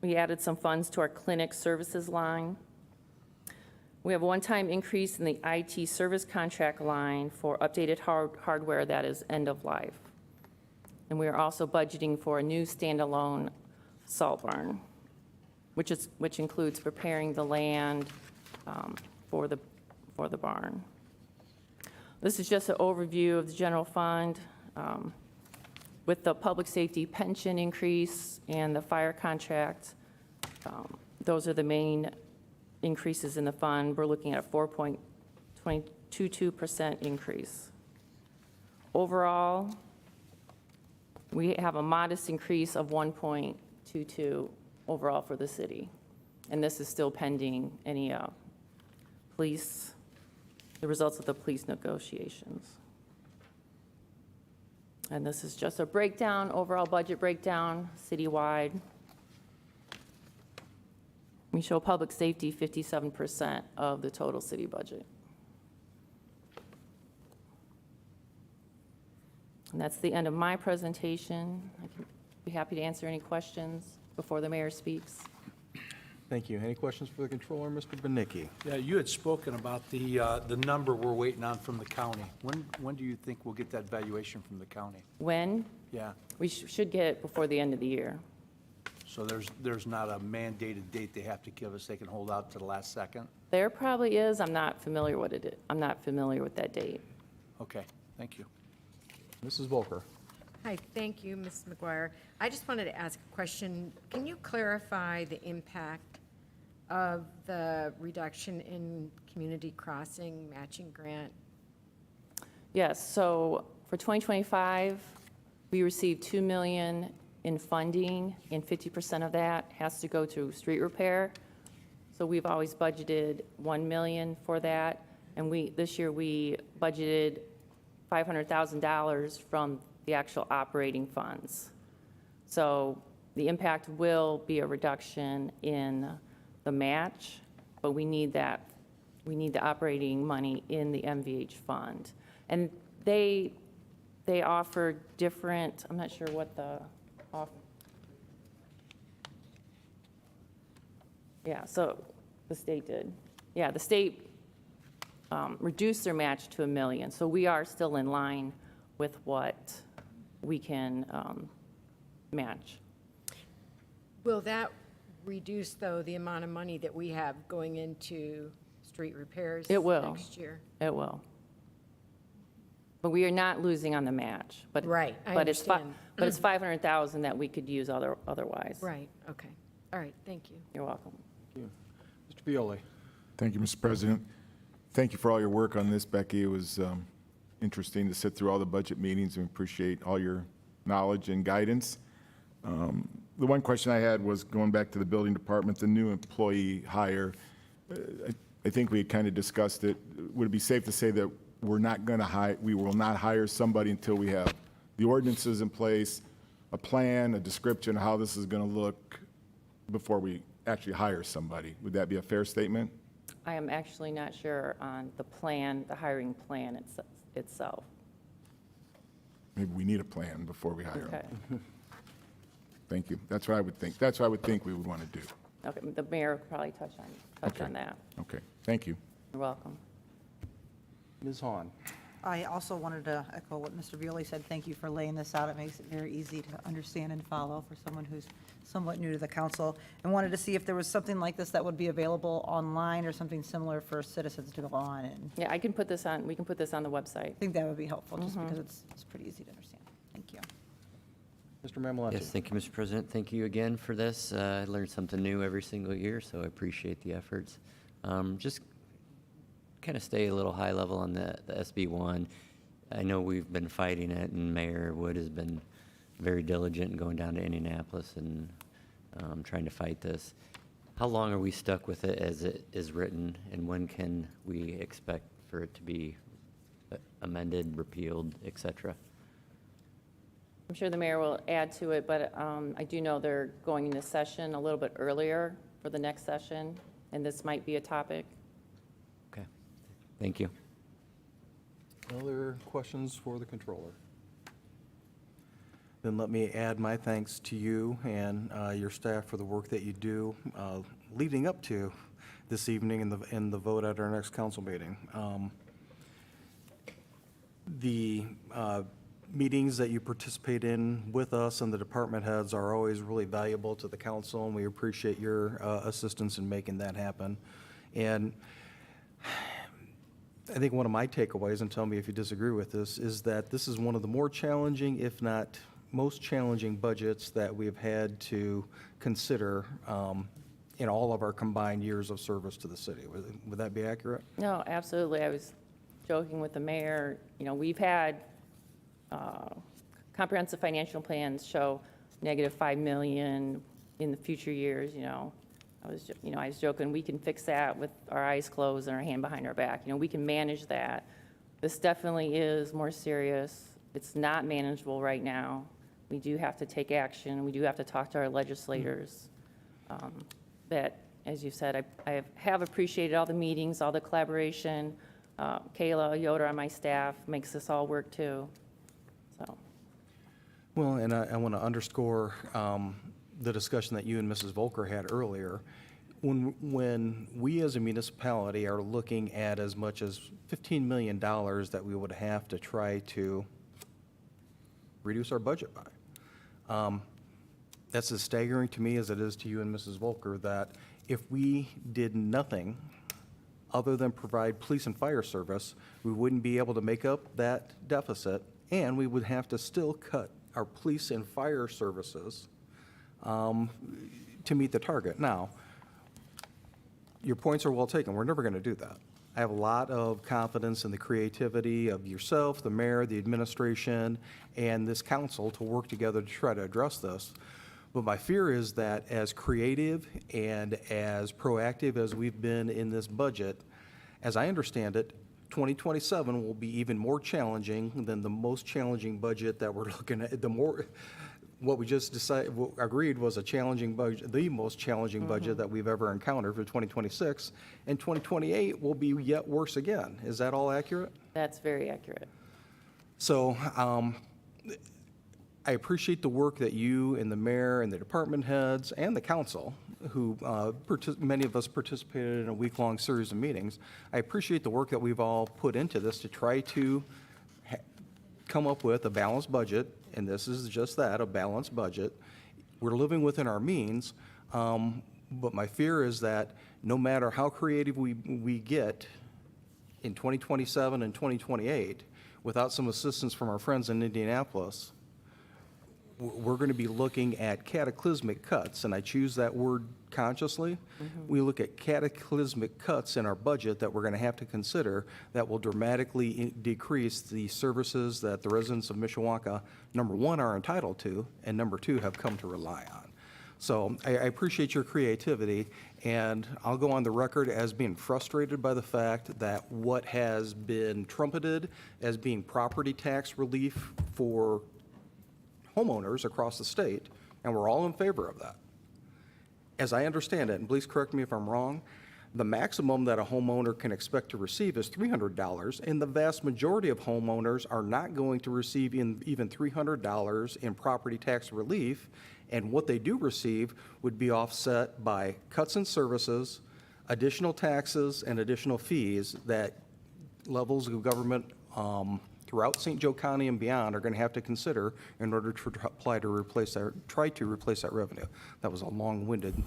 S13: we added some funds to our clinic services line. We have a one-time increase in the IT service contract line for updated hardware that is end of life. And we are also budgeting for a new standalone salt barn, which includes preparing the land for the barn. This is just an overview of the general fund. With the public safety pension increase and the fire contract, those are the main increases in the fund. We're looking at a 4.22% increase. Overall, we have a modest increase of 1.22 overall for the city. And this is still pending any the results of the police negotiations. And this is just a breakdown, overall budget breakdown, citywide. We show public safety 57% of the total city budget. And that's the end of my presentation. I can be happy to answer any questions before the mayor speaks.
S1: Thank you. Any questions for the controller, Mr. Benicki?
S14: Yeah, you had spoken about the number we're waiting on from the county. When do you think we'll get that valuation from the county?
S13: When?
S14: Yeah,
S13: We should get it before the end of the year.
S14: so there's not a mandated date they have to give us, they can hold out to the last second?
S13: There probably is. I'm not familiar with it. I'm not familiar with that date.
S14: Okay, thank you.
S1: Mrs. Volker?
S6: Hi, thank you, Ms. McGuire. I just wanted to ask a question. Can you clarify the impact of the reduction in community crossing matching grant?
S13: Yes, so for 2025, we received $2 million in funding, and 50% of that has to go to street repair. So we've always budgeted $1 million for that, and this year we budgeted $500,000 from the actual operating funds. So the impact will be a reduction in the match, but we need the operating money in the MVH fund. And they offer different, I'm not sure what the yeah, so the state did. Yeah, the state reduced their match to $1 million. So we are still in line with what we can match.
S6: Will that reduce, though, the amount of money that we have going into street repairs
S13: It will.
S6: next year?
S13: It will. But we are not losing on the match. But
S6: Right, I
S13: but it's
S6: understand.
S13: But it's $500,000 that we could use otherwise.
S6: Right, okay. All right, thank you.
S13: You're welcome.
S1: Mr. Violi?
S11: Thank you, Mr. President. Thank you for all your work on this, Becky. It was interesting to sit through all the budget meetings and appreciate all your knowledge and guidance. The one question I had was going back to the building department, the new employee hire. I think we had kind of discussed it. Would it be safe to say that we will not hire somebody until we have the ordinances in place, a plan, a description of how this is going to look before we actually hire somebody? Would that be a fair statement?
S13: I am actually not sure on the plan, the hiring plan itself.
S11: Maybe we need a plan before we hire
S13: Okay.
S11: them. Thank you. That's what I would think. That's what I would think we would want to do.
S13: Okay, the mayor will probably touch
S11: Okay.
S13: on that.
S11: Okay, thank you.
S13: You're welcome.
S1: Ms. Hahn?
S15: I also wanted to echo what Mr. Violi said. Thank you for laying this out. It makes it very easy to understand and follow for someone who's somewhat new to the council. And wanted to see if there was something like this that would be available online or something similar for citizens to go on. And
S13: Yeah, we can put this on the website.
S15: I think that would be helpful, just because it's pretty easy to understand. Thank you.
S1: Mr. Mamalati?
S7: Yes, thank you, Mr. President. Thank you again for this. I learn something new every single year, so I appreciate the efforts. Just kind of stay a little high level on the SB1. I know we've been fighting it, and Mayor Wood has been very diligent in going down to Indianapolis and trying to fight this. How long are we stuck with it as it is written, and when can we expect for it to be amended, repealed, et cetera?
S13: I'm sure the mayor will add to it, but I do know they're going into session a little bit earlier for the next session, and this might be a topic.
S7: Okay, thank you.
S1: Other questions for the controller? Then let me add my thanks to you and your staff for the work that you do leading up to this evening and the vote at our next council meeting. The meetings that you participate in with us and the department heads are always really valuable to the council, and we appreciate your assistance in making that happen. And I think one of my takeaways, and tell me if you disagree with this, is that this is one of the more challenging, if not most challenging budgets that we have had to consider in all of our combined years of service to the city. Would that be accurate?
S13: No, absolutely. I was joking with the mayor. You know, we've had comprehensive financial plans show -5 million in the future years, you know. I was joking, we can fix that with our eyes closed and our hand behind our back. You know, we can manage that. This definitely is more serious. It's not manageable right now. We do have to take action. We do have to talk to our legislators. That, as you said, I have appreciated all the meetings, all the collaboration. Kayla Yoder on my staff makes this all work too. So,
S1: Well, and I want to underscore the discussion that you and Mrs. Volker had earlier. When we as a municipality are looking at as much as $15 million that we would have to try to reduce our budget by, that's as staggering to me as it is to you and Mrs. Volker, that if we did nothing other than provide police and fire service, we wouldn't be able to make up that deficit, and we would have to still cut our police and fire services to meet the target. Now, your points are well taken. We're never going to do that. I have a lot of confidence in the creativity of yourself, the mayor, the administration, and this council to work together to try to address this. But my fear is that as creative and as proactive as we've been in this budget, as I understand it, 2027 will be even more challenging than the most challenging budget that we're looking at. What we just agreed was a challenging budget, the most challenging budget that we've ever encountered for 2026, and 2028 will be yet worse again. Is that all accurate?
S13: that's very accurate.
S1: So I appreciate the work that you and the mayor and the department heads and the council, who many of us participated in a week-long series of meetings. I appreciate the work that we've all put into this to try to come up with a balanced budget, and this is just that, a balanced budget. We're living within our means, but my fear is that no matter how creative we get in 2027 and 2028, without some assistance from our friends in Indianapolis, we're going to be looking at cataclysmic cuts, and I choose that word consciously. We look at cataclysmic cuts in our budget that we're going to have to consider that will dramatically decrease the services that the residents of Mishawaka, number one, are entitled to, and number two, have come to rely on. So I appreciate your creativity, and I'll go on the record as being frustrated by the fact that what has been trumpeted as being property tax relief for homeowners across the state, and we're all in favor of that. As I understand it, and please correct me if I'm wrong, the maximum that a homeowner can expect to receive is $300, and the vast majority of homeowners are not going to receive even $300 in property tax relief, and what they do receive would be offset by cuts in services, additional taxes, and additional fees that levels of government throughout St. Joe County and beyond are going to have to consider in order to try to replace that revenue. That was a long-winded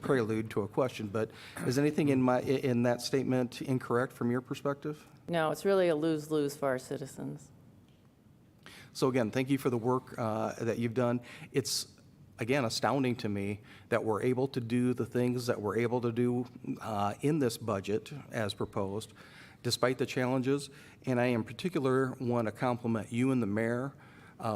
S1: prelude to a question, but is anything in that statement incorrect from your perspective?
S13: No, it's really a lose-lose for our citizens.
S1: So again, thank you for the work that you've done. It's, again, astounding to me that we're able to do the things that we're able to do in this budget as proposed, despite the challenges. And I in particular want to compliment you and the mayor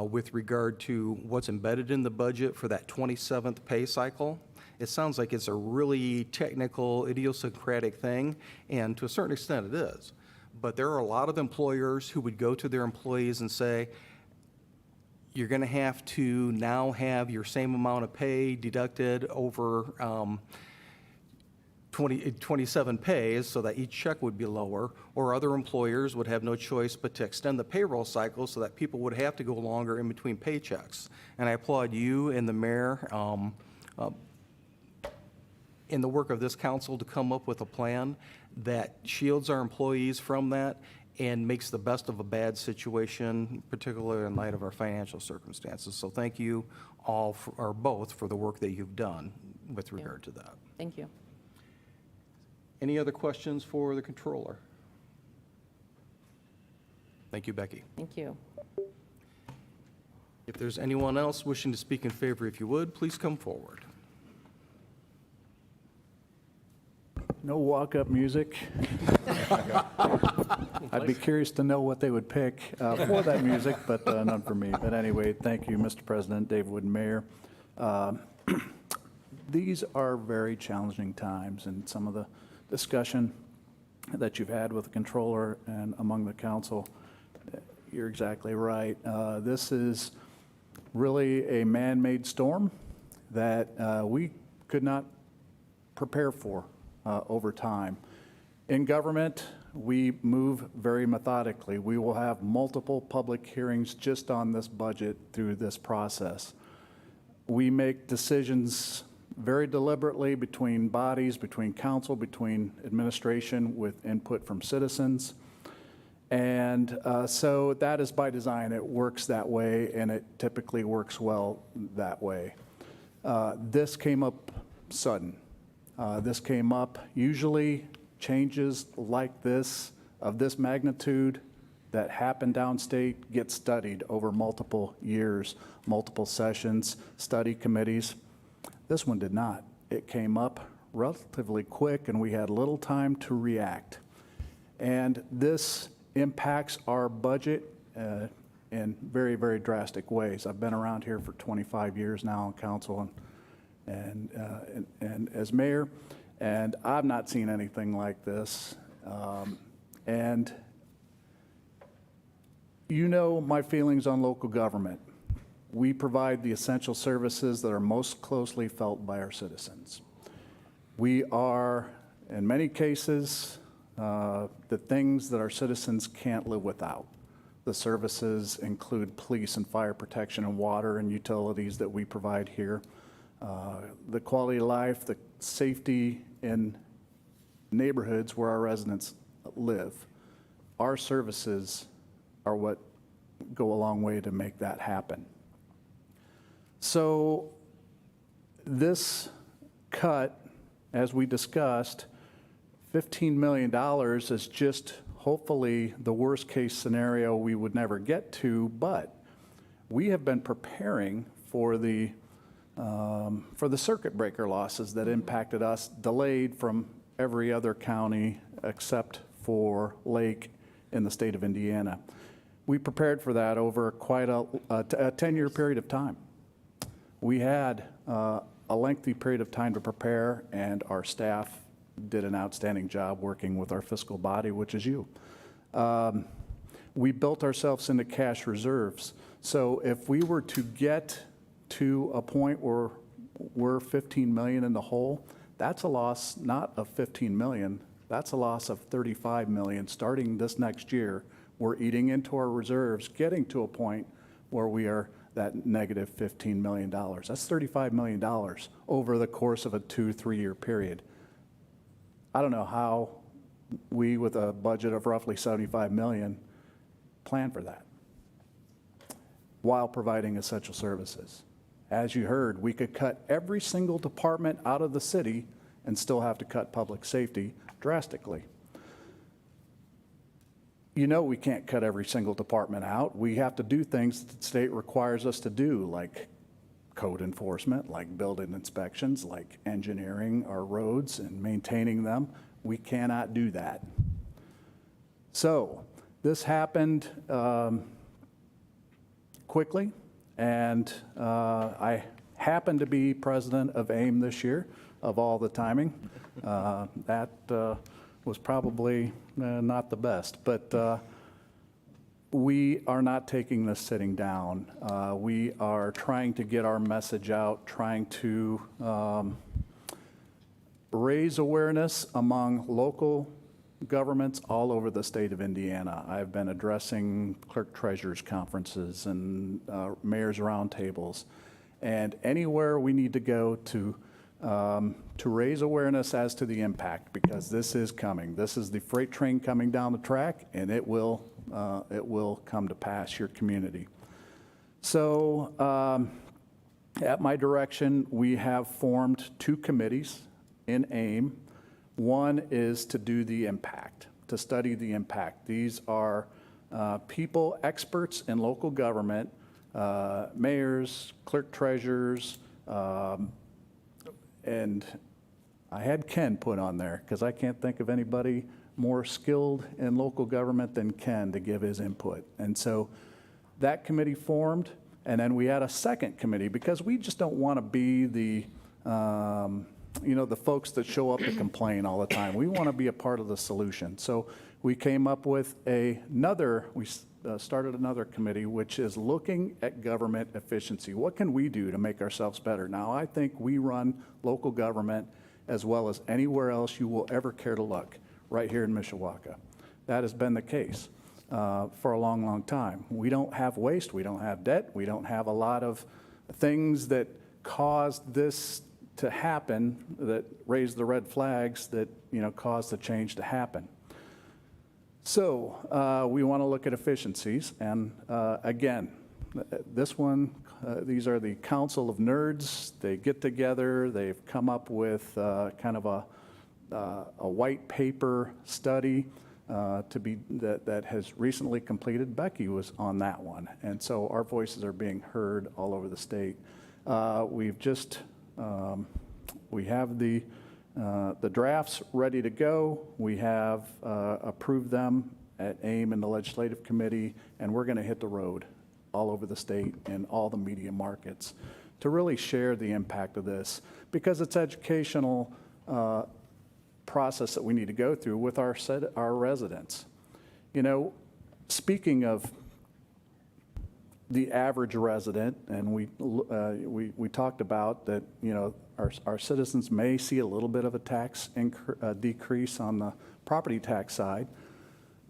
S1: with regard to what's embedded in the budget for that 27th pay cycle. It sounds like it's a really technical, idiosyncratic thing, and to a certain extent it is. But there are a lot of employers who would go to their employees and say, you're going to have to now have your same amount of pay deducted over 27 pays so that each check would be lower, or other employers would have no choice but to extend the payroll cycle so that people would have to go longer in between paychecks. And I applaud you and the mayor in the work of this council to come up with a plan that shields our employees from that and makes the best of a bad situation, particularly in light of our financial circumstances. So thank you all, or both, for the work that you've done with regard to that.
S13: Thank you.
S1: Any other questions for the controller? Thank you, Becky.
S13: Thank you.
S1: If there's anyone else wishing to speak in favor, if you would, please come forward.
S16: No walk-up music. I'd be curious to know what they would pick for that music, but none for me. But anyway, thank you, Mr. President, David Wood, Mayor. These are very challenging times, and some of the discussion that you've had with the controller and among the council, you're exactly right. This is really a man-made storm that we could not prepare for over time. In government, we move very methodically. We will have multiple public hearings just on this budget through this process. We make decisions very deliberately between bodies, between council, between administration, with input from citizens. And so that is by design. It works that way, and it typically works well that way. This came up sudden. This came up, usually changes like this, of this magnitude, that happen downstate, get studied over multiple years, multiple sessions, study committees. This one did not. It came up relatively quick, and we had little time to react. And this impacts our budget in very, very drastic ways. I've been around here for 25 years now on council and as mayor, and I've not seen anything like this. And you know my feelings on local government. We provide the essential services that are most closely felt by our citizens. We are, in many cases, the things that our citizens can't live without. The services include police and fire protection and water and utilities that we provide here. The quality of life, the safety in neighborhoods where our residents live. Our services are what go a long way to make that happen. So this cut, as we discussed, $15 million is just hopefully the worst case scenario we would never get to, but we have been preparing for the circuit breaker losses that impacted us, delayed from every other county except for Lake in the state of Indiana. We prepared for that over quite a 10-year period of time. We had a lengthy period of time to prepare, and our staff did an outstanding job working with our fiscal body, which is you. We built ourselves into cash reserves. So if we were to get to a point where we're 15 million in the hole, that's a loss not of 15 million, that's a loss of 35 million starting this next year. We're eating into our reserves, getting to a point where we are that negative $15 million. That's $35 million over the course of a 2-3 year period. I don't know how we, with a budget of roughly 75 million, plan for that while providing essential services. As you heard, we could cut every single department out of the city and still have to cut public safety drastically. You know we can't cut every single department out. We have to do things that the state requires us to do, like code enforcement, like building inspections, like engineering our roads and maintaining them. We cannot do that. So this happened quickly, and I happened to be president of AIM this year, of all the timing. That was probably not the best, but we are not taking this sitting down. We are trying to get our message out, trying to raise awareness among local governments all over the state of Indiana. I've been addressing clerk treasurers conferences and mayors roundtables, and anywhere we need to go to raise awareness as to the impact, because this is coming. This is the freight train coming down the track, and it will come to pass your community. So at my direction, we have formed 2 committees in AIM. One is to do the impact, to study the impact. These are people, experts in local government, mayors, clerk treasurers, and I had Ken put on there because I can't think of anybody more skilled in local government than Ken to give his input. And so that committee formed, and then we had a second committee because we just don't want to be the, the folks that show up to complain all the time. We want to be a part of the solution. So we came up with started another committee, which is looking at government efficiency. What can we do to make ourselves better? Now, I think we run local government as well as anywhere else you will ever care to look, right here in Mishawaka. That has been the case for a long, long time. We don't have waste, we don't have debt, we don't have a lot of things that caused this to happen, that raised the red flags that, caused the change to happen. So we want to look at efficiencies, and again, this one, these are the Council of Nerds. They get together, they've come up with kind of a white paper study that has recently completed. Becky was on that one, and so our voices are being heard all over the state. We've just, we have the drafts ready to go. We have approved them at AIM and the Legislative Committee, and we're going to hit the road all over the state and all the media markets to really share the impact of this, because it's educational process that we need to go through with our residents. Speaking of the average resident, and we talked about that, our citizens may see a little bit of a tax decrease on the property tax side,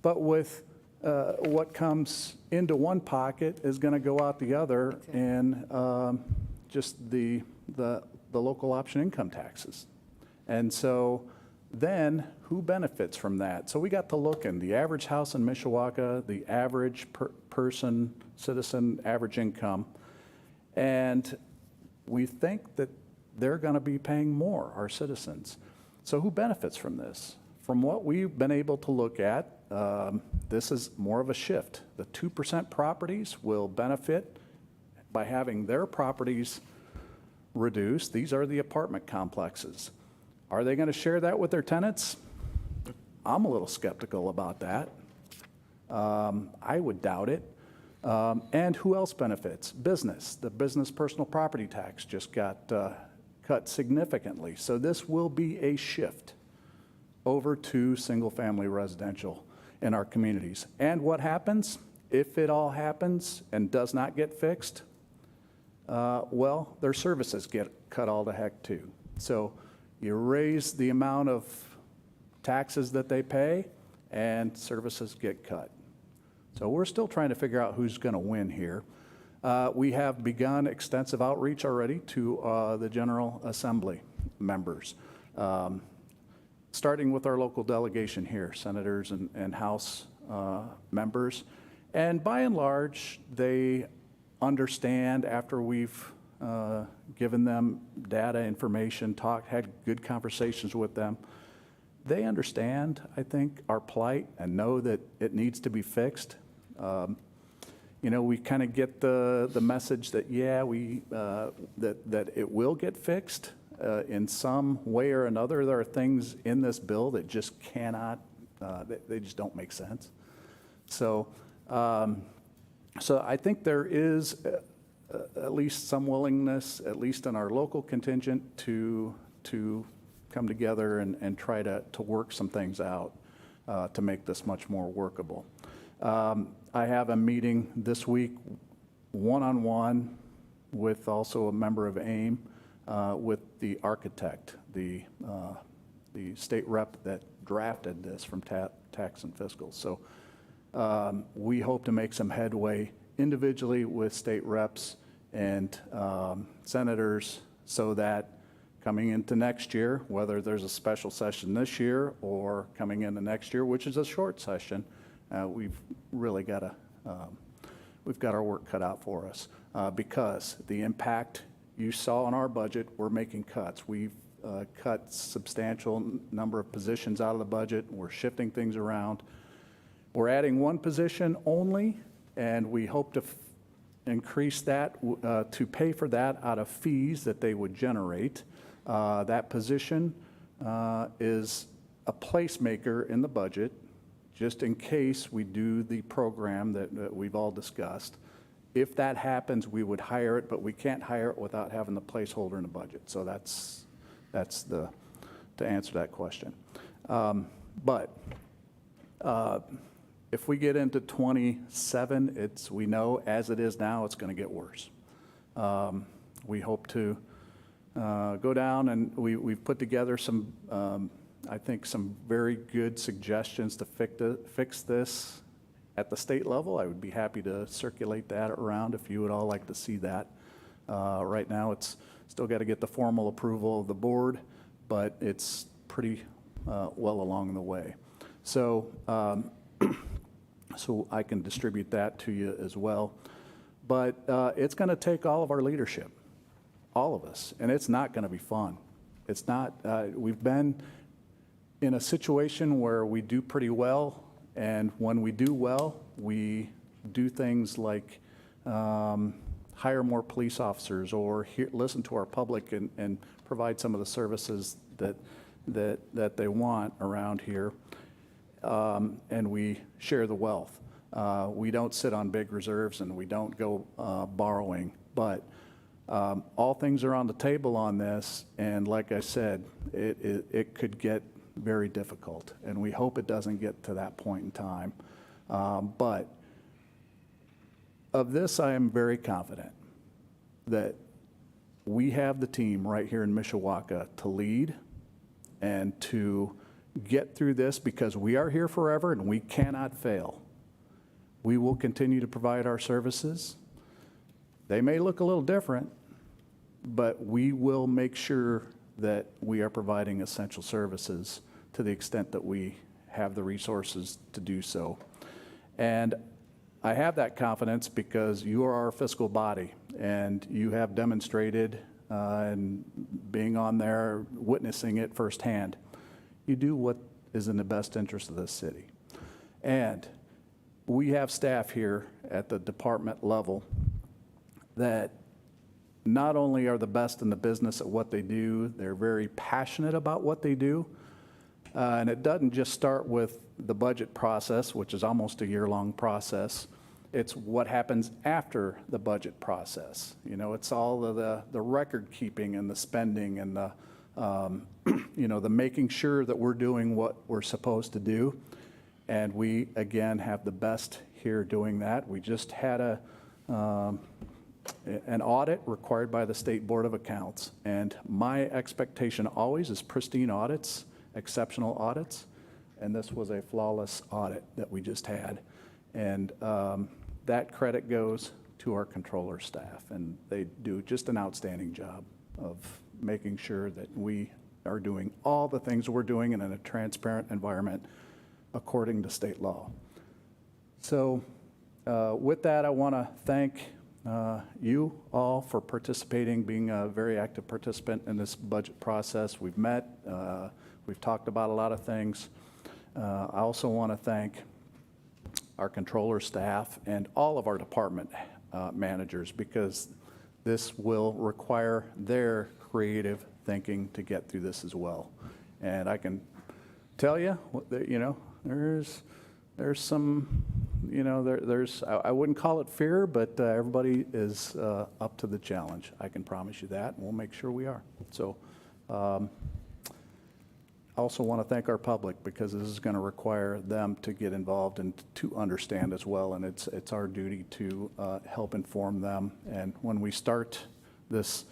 S16: but with what comes into one pocket is going to go out the other in just the local option income taxes. And so then who benefits from that? So we got to look in the average house in Mishawaka, the average person, citizen, average income, and we think that they're going to be paying more, our citizens. So who benefits from this? From what we've been able to look at, this is more of a shift. The 2% properties will benefit by having their properties reduced. These are the apartment complexes. Are they going to share that with their tenants? I'm a little skeptical about that. I would doubt it. And who else benefits? Business. The business personal property tax just got cut significantly. So this will be a shift over to single-family residential in our communities. And what happens if it all happens and does not get fixed? Well, their services get cut all to heck too. So you raise the amount of taxes that they pay and services get cut. So we're still trying to figure out who's going to win here. We have begun extensive outreach already to the General Assembly members, starting with our local delegation here, senators and House members. And by and large, they understand after we've given them data, information, had good conversations with them. They understand, I think, our plight and know that it needs to be fixed. We kind of get the message that, yeah, that it will get fixed in some way or another. There are things in this bill that just cannot, they just don't make sense. So I think there is at least some willingness, at least in our local contingent, to come together and try to work some things out to make this much more workable. I have a meeting this week, one-on-one, with also a member of AIM, with the architect, the state rep that drafted this from Tax and Fiscal. So we hope to make some headway individually with state reps and senators so that coming into next year, whether there's a special session this year or coming into next year, which is a short session, we've really got we've got our work cut out for us because the impact you saw in our budget, we're making cuts. We've cut substantial number of positions out of the budget. We're shifting things around. We're adding one position only, and we hope to increase that, to pay for that out of fees that they would generate. That position is a placemaker in the budget, just in case we do the program that we've all discussed. If that happens, we would hire it, but we can't hire it without having the placeholder in the budget. So that's to answer that question. But if we get into 27, we know as it is now, it's going to get worse. We hope to go down, and we've put together some, I think, some very good suggestions to fix this at the state level. I would be happy to circulate that around if you would all like to see that. Right now, it's still got to get the formal approval of the board, but it's pretty well along the way. So, so I can distribute that to you as well. But it's going to take all of our leadership, all of us, and it's not going to be fun. It's not. We've been in a situation where we do pretty well, and when we do well, we do things like hire more police officers or listen to our public and provide some of the services that they want around here, and we share the wealth. We don't sit on big reserves, and we don't go borrowing, but all things are on the table on this, and like I said, it could get very difficult, and we hope it doesn't get to that point in time. But of this, I am very confident that we have the team right here in Mishawaka to lead and to get through this, because we are here forever and we cannot fail. We will continue to provide our services. They may look a little different, but we will make sure that we are providing essential services to the extent that we have the resources to do so. And I have that confidence because you are our fiscal body, and you have demonstrated, and being on there, witnessing it firsthand, you do what is in the best interest of this city. And we have staff here at the department level that not only are the best in the business at what they do, they're very passionate about what they do. And it doesn't just start with the budget process, which is almost a year-long process. It's what happens after the budget process. You know, it's all of the record keeping and the spending and the, you know, the making sure that we're doing what we're supposed to do. And we, again, have the best here doing that. We just had an audit required by the State Board of Accounts. And my expectation always is pristine audits, exceptional audits, and this was a flawless audit that we just had. And that credit goes to our controller staff, and they do just an outstanding job of making sure that we are doing all the things we're doing in a transparent environment according to state law. So with that, I want to thank you all for participating, being a very active participant in this budget process. We've met, we've talked about a lot of things. I also want to thank our controller staff and all of our department managers, because this will require their creative thinking to get through this as well. And I can tell you, you know, there's some, you know, there's, I wouldn't call it fear, but everybody is up to the challenge. I can promise you that, and we'll make sure we are. So I also want to thank our public, because this is going to require them to get involved and to understand as well, and it's our duty to help inform them. And when we start this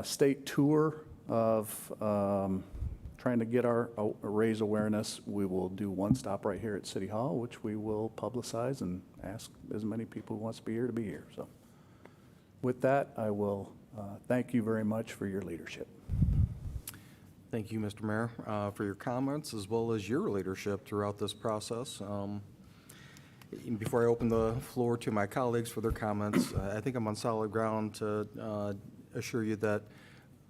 S16: state tour of trying to get raise awareness, we will do one stop right here at City Hall, which we will publicize and ask as many people who wants to be here to be here. So with that, I will thank you very much for your leadership.
S1: Thank you, Mr. Mayor, for your comments as well as your leadership throughout this process. Before I open the floor to my colleagues for their comments, I think I'm on solid ground to assure you that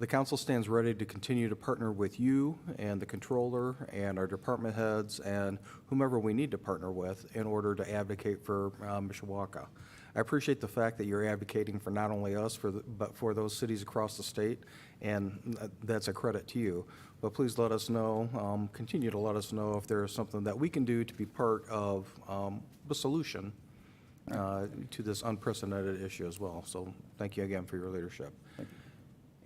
S1: The council stands ready to continue to partner with you and the controller and our department heads and whomever we need to partner with in order to advocate for Mishawaka. I appreciate the fact that you're advocating for not only us, but for those cities across the state, and that's a credit to you. But please let us know, continue to let us know if there is something that we can do to be part of the solution to this unprecedented issue as well. So thank you again for your leadership.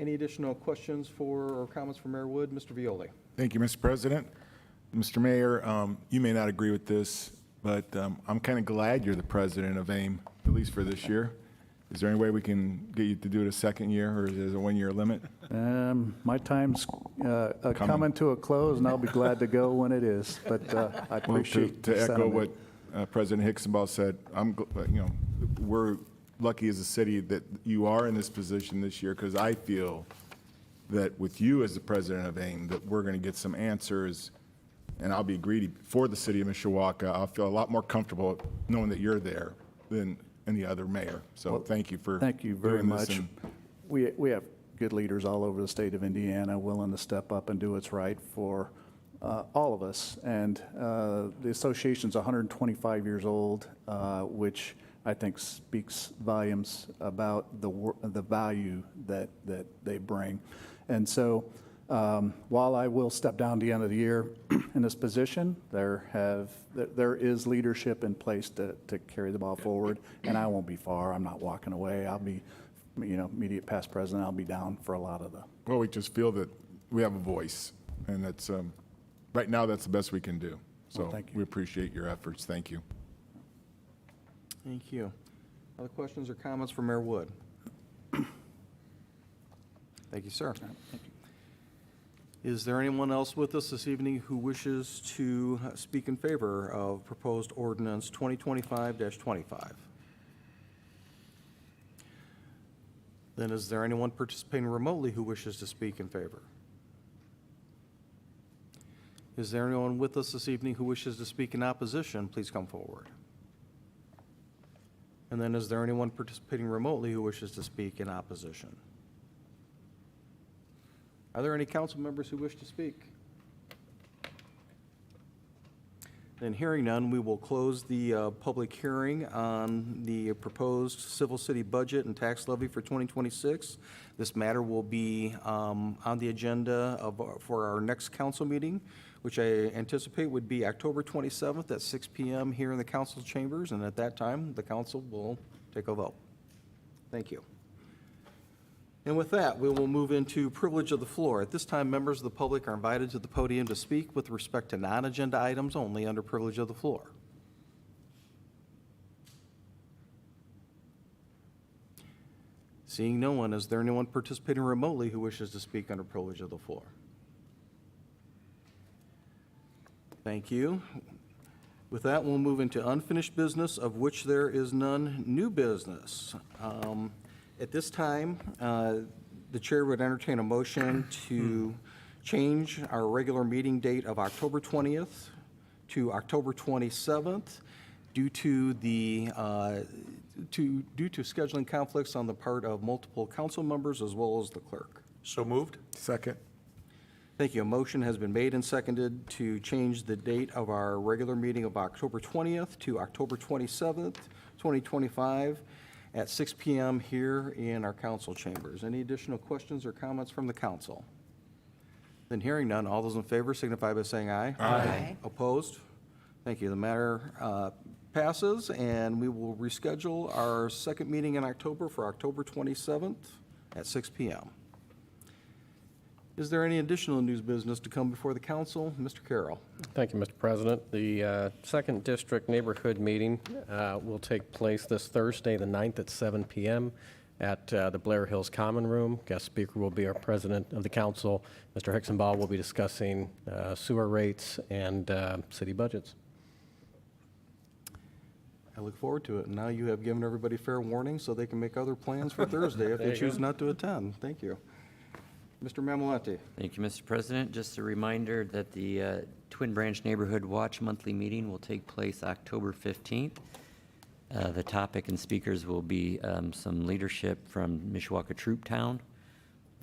S1: Any additional questions or comments from Mayor Wood? Mr. Violi.
S11: Thank you, Mr. President. Mr. Mayor, you may not agree with this, but I'm kind of glad you're the president of AIM, at least for this year. Is there any way we can get you to do it a second year, or is there a one-year limit?
S16: My time's coming to a close, and I'll be glad to go when it is, but I appreciate
S11: To
S16: the
S11: echo
S16: sentiment.
S11: what President Higginbotham said, we're lucky as a city that you are in this position this year, because I feel that with you as the president of AIM, that we're going to get some answers, and I'll be greedy for the city of Mishawaka. I'll feel a lot more comfortable knowing that you're there than any other mayor. So thank you for
S16: Thank you very
S11: doing this,
S16: much.
S11: and
S16: We have good leaders all over the state of Indiana willing to step up and do what's right for all of us. And the association's 125 years old, which I think speaks volumes about the value that they bring. And so while I will step down at the end of the year in this position, there is leadership in place to carry the ball forward, and I won't be far. I'm not walking away. I'll be, immediate past president. I'll be down for a lot of the.
S11: well, we just feel that we have a voice, and that's, right now, that's the best we can do. So
S16: Well, thank you.
S11: we appreciate your efforts. Thank you.
S1: Thank you. Other questions or comments from Mayor Wood? Thank you, sir.
S16: Thank you.
S1: Is there anyone else with us this evening who wishes to speak in favor of proposed ordinance 2025-25? Then is there anyone participating remotely who wishes to speak in favor? Is there anyone with us this evening who wishes to speak in opposition? Please come forward. And then is there anyone participating remotely who wishes to speak in opposition? Are there any council members who wish to speak? Then hearing none, we will close the public hearing on the proposed civil city budget and tax levy for 2026. This matter will be on the agenda for our next council meeting, which I anticipate would be October 27th at 6 p.m. here in the council chambers, and at that time, the council will take a vote. Thank you. And with that, we will move into privilege of the floor. At this time, members of the public are invited to the podium to speak with respect to non-agenda items only under privilege of the floor. Seeing no one, is there anyone participating remotely who wishes to speak under privilege of the floor? Thank you. With that, we'll move into unfinished business, of which there is none. New business. At this time, the chair would entertain a motion to change our regular meeting date of October 20th to October 27th due to scheduling conflicts on the part of multiple council members as well as the clerk.
S14: So moved?
S11: Second.
S1: Thank you. A motion has been made and seconded to change the date of our regular meeting of October 20th to October 27th, 2025, at 6 p.m. here in our council chambers. Any additional questions or comments from the council? Then hearing none, all those in favor signify by saying aye.
S9: Aye.
S1: Opposed? Thank you. The matter passes, and we will reschedule our second meeting in October for October 27th at 6 p.m. Is there any additional news business to come before the council? Mr. Carroll.
S5: Thank you, Mr. President. The Second District Neighborhood Meeting will take place this Thursday, the 9th at 7 p.m. at the Blair Hills Common Room. Guest speaker will be our President of the Council. Mr. Higginbotham will be discussing sewer rates and city budgets.
S1: I look forward to it. Now you have given everybody fair warning so they can make other plans for Thursday if they choose not to attend. Thank you. Mr. Mamalati.
S7: Thank you, Mr. President. Just a reminder that the Twin Branch Neighborhood Watch monthly meeting will take place October 15th. The topic and speakers will be some leadership from Mishawaka Troop Town,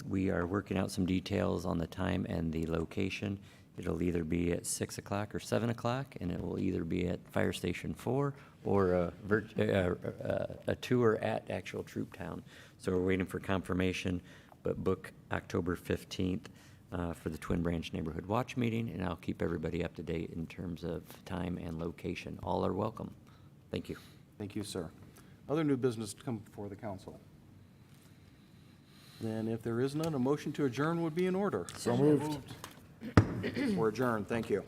S7: We are working out some details on the time and the location. It'll either be at 6 o'clock or 7 o'clock, and it will either be at Fire Station 4 or a tour at actual Troop Town. So we're waiting for confirmation, but book October 15th for the Twin Branch Neighborhood Watch Meeting, and I'll keep everybody up to date in terms of time and location. All are welcome. Thank you.
S1: Thank you, sir. Other new business to come before the council? Then if there is none, a motion to adjourn would be in order.
S11: So moved.
S1: We're adjourned. Thank you.